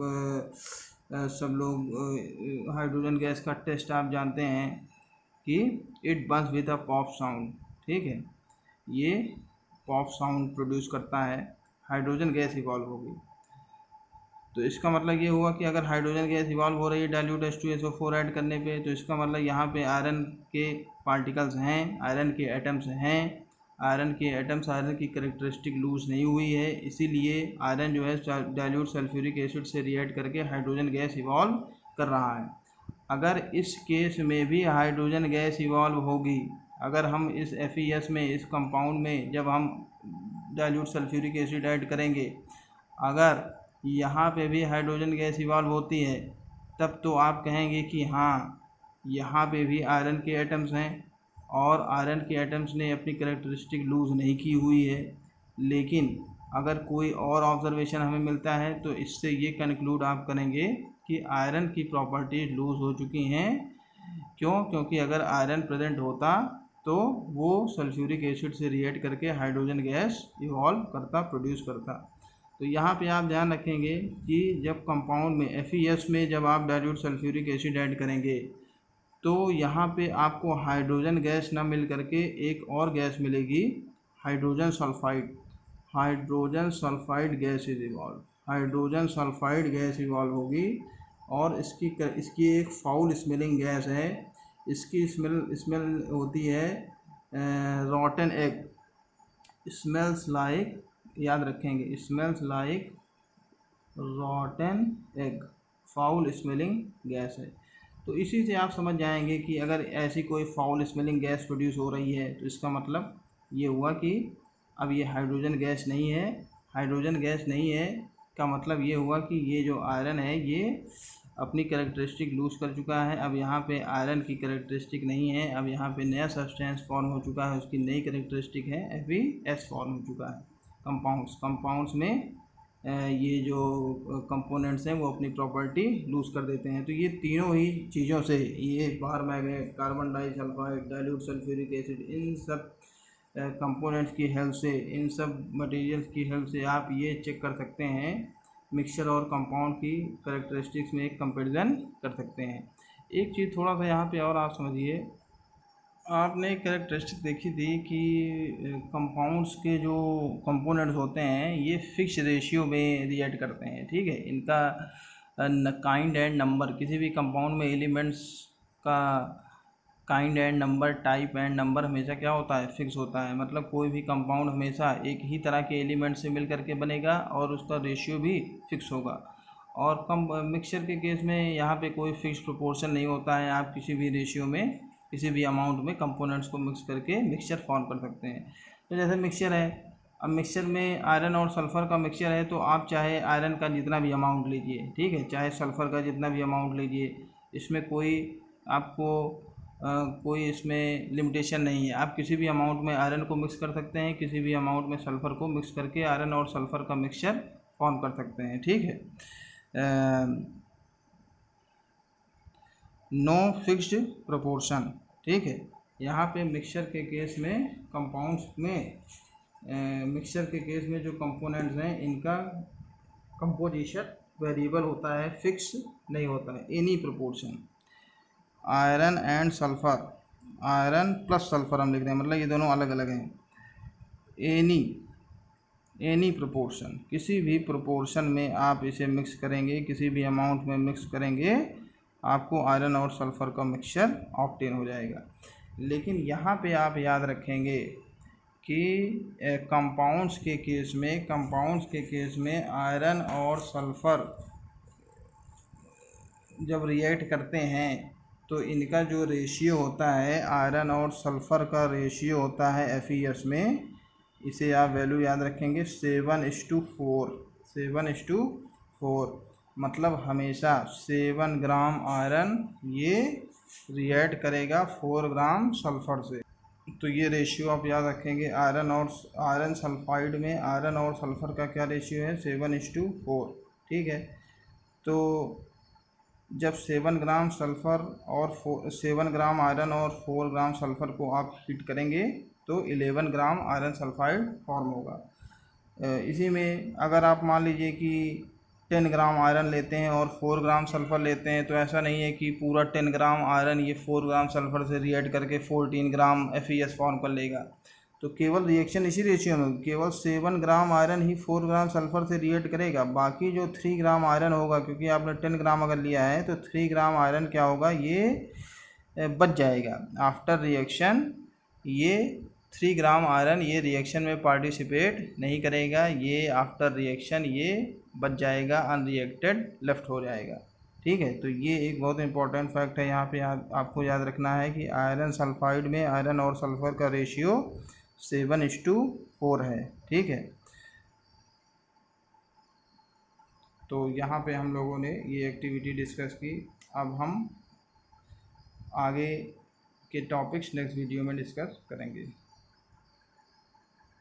[SPEAKER 1] सब लोग हाइड्रोजन गैस का टेस्ट आप जानते हैं कि it Burns with a pop sound, ठीक है। ये पॉप साउंड प्रोड्यूस करता है, हाइड्रोजन गैस इवॉल्व होगी। तो इसका मतलब ये हुआ कि अगर हाइड्रोजन गैस इवॉल्व हो रही है डाइल्यूट H2SO4 ऐड करने पे, तो इसका मतलब यहाँ पे आयरन के पार्टिकल्स हैं, आयरन के एटम्स हैं। आयरन के एटम्स, आयरन की करेक्टरिस्टिक लूज नहीं हुई है, इसीलिए आयरन जो है डाइल्यूट सल्फ्यूरिक एसिड से रिएक्ट करके हाइड्रोजन गैस इवॉल्व कर रहा है। अगर इस केस में भी हाइड्रोजन गैस इवॉल्व होगी, अगर हम इस FeS में, इस कंपाउंड में जब हम डाइल्यूट सल्फ्यूरिक एसिड ऐड करेंगे, अगर यहाँ पे भी हाइड्रोजन गैस इवॉल्व होती है, तब तो आप कहेंगे कि हाँ यहाँ पे भी आयरन के एटम्स हैं और आयरन के एटम्स ने अपनी कैरेक्टरिस्टिक लूज़ नहीं की हुई है। लेकिन अगर कोई और ऑब्जर्वेशन हमें मिलता है तो इससे ये कंक्लूड आप करेंगे कि आयरन की प्रॉपर्टीज लूज़ हो चुकी हैं। क्यों? क्योंकि अगर आयरन प्रेजेंट होता तो वो सल्फ्यूरिक एसिड से रिएक्ट करके हाइड्रोजन गैस इवॉल्व करता, प्रोड्यूस करता। तो यहाँ पे आप ध्यान रखेंगे कि जब कंपाउंड में FeS में जब आप डाइल्यूट सल्फ्यूरिक एसिड ऐड करेंगे, तो यहाँ पे आपको हाइड्रोजन गैस ना मिल करके एक और गैस मिलेगी, hydrogen sulphide. Hydrogen sulphide gas is evolve, hydrogen sulphide gas evolve होगी। और इसकी एक फाउल स्मेलिंग गैस है। इसकी स्मेल होती है रॉटन एग, स्मेल्स लाइक, याद रखेंगे, smells like रॉटन egg, foul smelling gas है। तो इसी से आप समझ जाएंगे कि अगर ऐसी कोई फाउल स्मेलिंग गैस प्रोड्यूस हो रही है तो इसका मतलब ये हुआ कि अब ये हाइड्रोजन गैस नहीं है। हाइड्रोजन गैस नहीं है का मतलब ये हुआ कि ये जो आयरन है ये अपनी कैरेक्टरिस्टिक लूज़ कर चुका है। अब यहाँ पे आयरन की कैरेक्टरिस्टिक नहीं है, अब यहाँ पे नया सब्सटेंस फॉर्म हो चुका है, उसकी नई कैरेक्टरिस्टिक है, FeS फॉर्म हो चुका है। कंपाउंड्स में ये जो कंपोनेंट्स हैं वो अपनी प्रॉपर्टी लूज़ कर देते हैं। तो ये तीनों ही चीज़ों से, ये permanganate, carbon disulphide, dilute sulphuric acid, इन सब कंपोनेंट्स की हेल्प से, इन सब मटेरियल्स की हेल्प से आप ये चेक कर सकते हैं, मिक्सचर और कंपाउंड की करेक्टरिस्टिक्स में एक कंपैरिजन कर सकते हैं। एक चीज़ थोड़ा सा यहाँ पे और आप समझिए, आपने एक कैरेक्टरिस्टिक देखी थी कि कंपाउंड्स के जो कंपोनेंट्स होते हैं ये फिक्स रेशियो में रिएक्ट करते हैं, ठीक है। इनका काइंड एंड नंबर, किसी भी कंपाउंड में एलिमेंट्स का kind and number, type and number हमेशा क्या होता है, फिक्स होता है। मतलब कोई भी कंपाउंड हमेशा एक ही तरह के एलिमेंट से मिल करके बनेगा और उसका रेशियो भी फिक्स होगा। और मिक्सचर के केस में यहाँ पे कोई फिक्स प्रोपोर्शन नहीं होता है, आप किसी भी रेशियो में, किसी भी अमाउंट में कंपोनेंट्स को मिक्स करके मिक्सचर फॉर्म कर सकते हैं। तो जैसे मिक्सचर है, अब मिक्सचर में आयरन और सल्फ़र का मिक्सचर है, तो आप चाहे आयरन का जितना भी अमाउंट लीजिए, ठीक है, चाहे सल्फ़र का जितना भी अमाउंट लीजिए, इसमें कोई आपको कोई इसमें लिमिटेशन नहीं है। आप किसी भी अमाउंट में आयरन को मिक्स कर सकते हैं, किसी भी अमाउंट में सल्फ़र को मिक्स करके आयरन और सल्फ़र का मिक्सचर फॉर्म कर सकते हैं, ठीक है। नो फिक्स्ड प्रोपोर्शन, ठीक है। यहाँ पे मिक्सचर के केस में, कंपाउंड्स में, मिक्सचर के केस में जो कंपोनेंट्स हैं इनका कंपोजिशन वेरिएबल होता है, फिक्स नहीं होता है। Any proportion, iron and sulphur, iron plus sulphur हम लिख रहे हैं, मतलब ये दोनों अलग अलग हैं। एनी प्रोपोर्शन, किसी भी प्रोपोर्शन में आप इसे मिक्स करेंगे, किसी भी अमाउंट में मिक्स करेंगे, आपको आयरन और सल्फ़र का मिक्सचर ऑब्टेन हो जाएगा। लेकिन यहाँ पे आप याद रखेंगे कि कंपाउंड्स के केस में आयरन और सल्फ़र जब रिएक्ट करते हैं तो इनका जो रेशियो होता है, आयरन और सल्फ़र का रेशियो होता है FeS में, इसे आप वैल्यू याद रखेंगे 7:4, 7:4। मतलब हमेशा 7 ग्राम आयरन ये रिएक्ट करेगा 4 ग्राम सल्फ़र से। तो ये रेशियो आप याद रखेंगे। आयरन सल्फाइड में आयरन और सल्फ़र का क्या रेशियो है, 7:4, ठीक है। तो जब 7 ग्राम आयरन और 4 ग्राम सल्फ़र को आप हीट करेंगे तो 11 ग्राम आयरन सल्फाइड फॉर्म होगा। इसी में अगर आप मान लीजिए कि 10 ग्राम आयरन लेते हैं और 4 ग्राम सल्फ़र लेते हैं, तो ऐसा नहीं है कि पूरा 10 ग्राम आयरन ये 4 ग्राम सल्फ़र से रिएक्ट करके 14 ग्राम FeS फॉर्म कर लेगा। तो केवल रिएक्शन इसी रेशियो में केवल 7 ग्राम आयरन ही 4 ग्राम सल्फ़र से रिएक्ट करेगा। बाकी जो 3 ग्राम आयरन होगा, क्योंकि आपने 10 ग्राम अगर लिया है तो 3 ग्राम आयरन क्या होगा, ये बच जाएगा आफ्टर रिएक्शन। ये 3 ग्राम आयरन ये रिएक्शन में पार्टिसिपेट नहीं करेगा, ये आफ्टर रिएक्शन ये बच जाएगा, अनरिएक्टेड लेफ्ट हो जाएगा। ठीक है, तो ये एक बहुत इंपॉर्टेंट फैक्ट है यहाँ पे आपको याद रखना है कि आयरन सल्फाइड में आयरन और सल्फ़र का रेशियो 7:4 है। ठीक है, तो यहाँ पे हम लोगों ने ये एक्टिविटी डिस्कस की। अब हम आगे के टॉपिक्स नेक्स्ट वीडियो में डिस्कस करेंगे।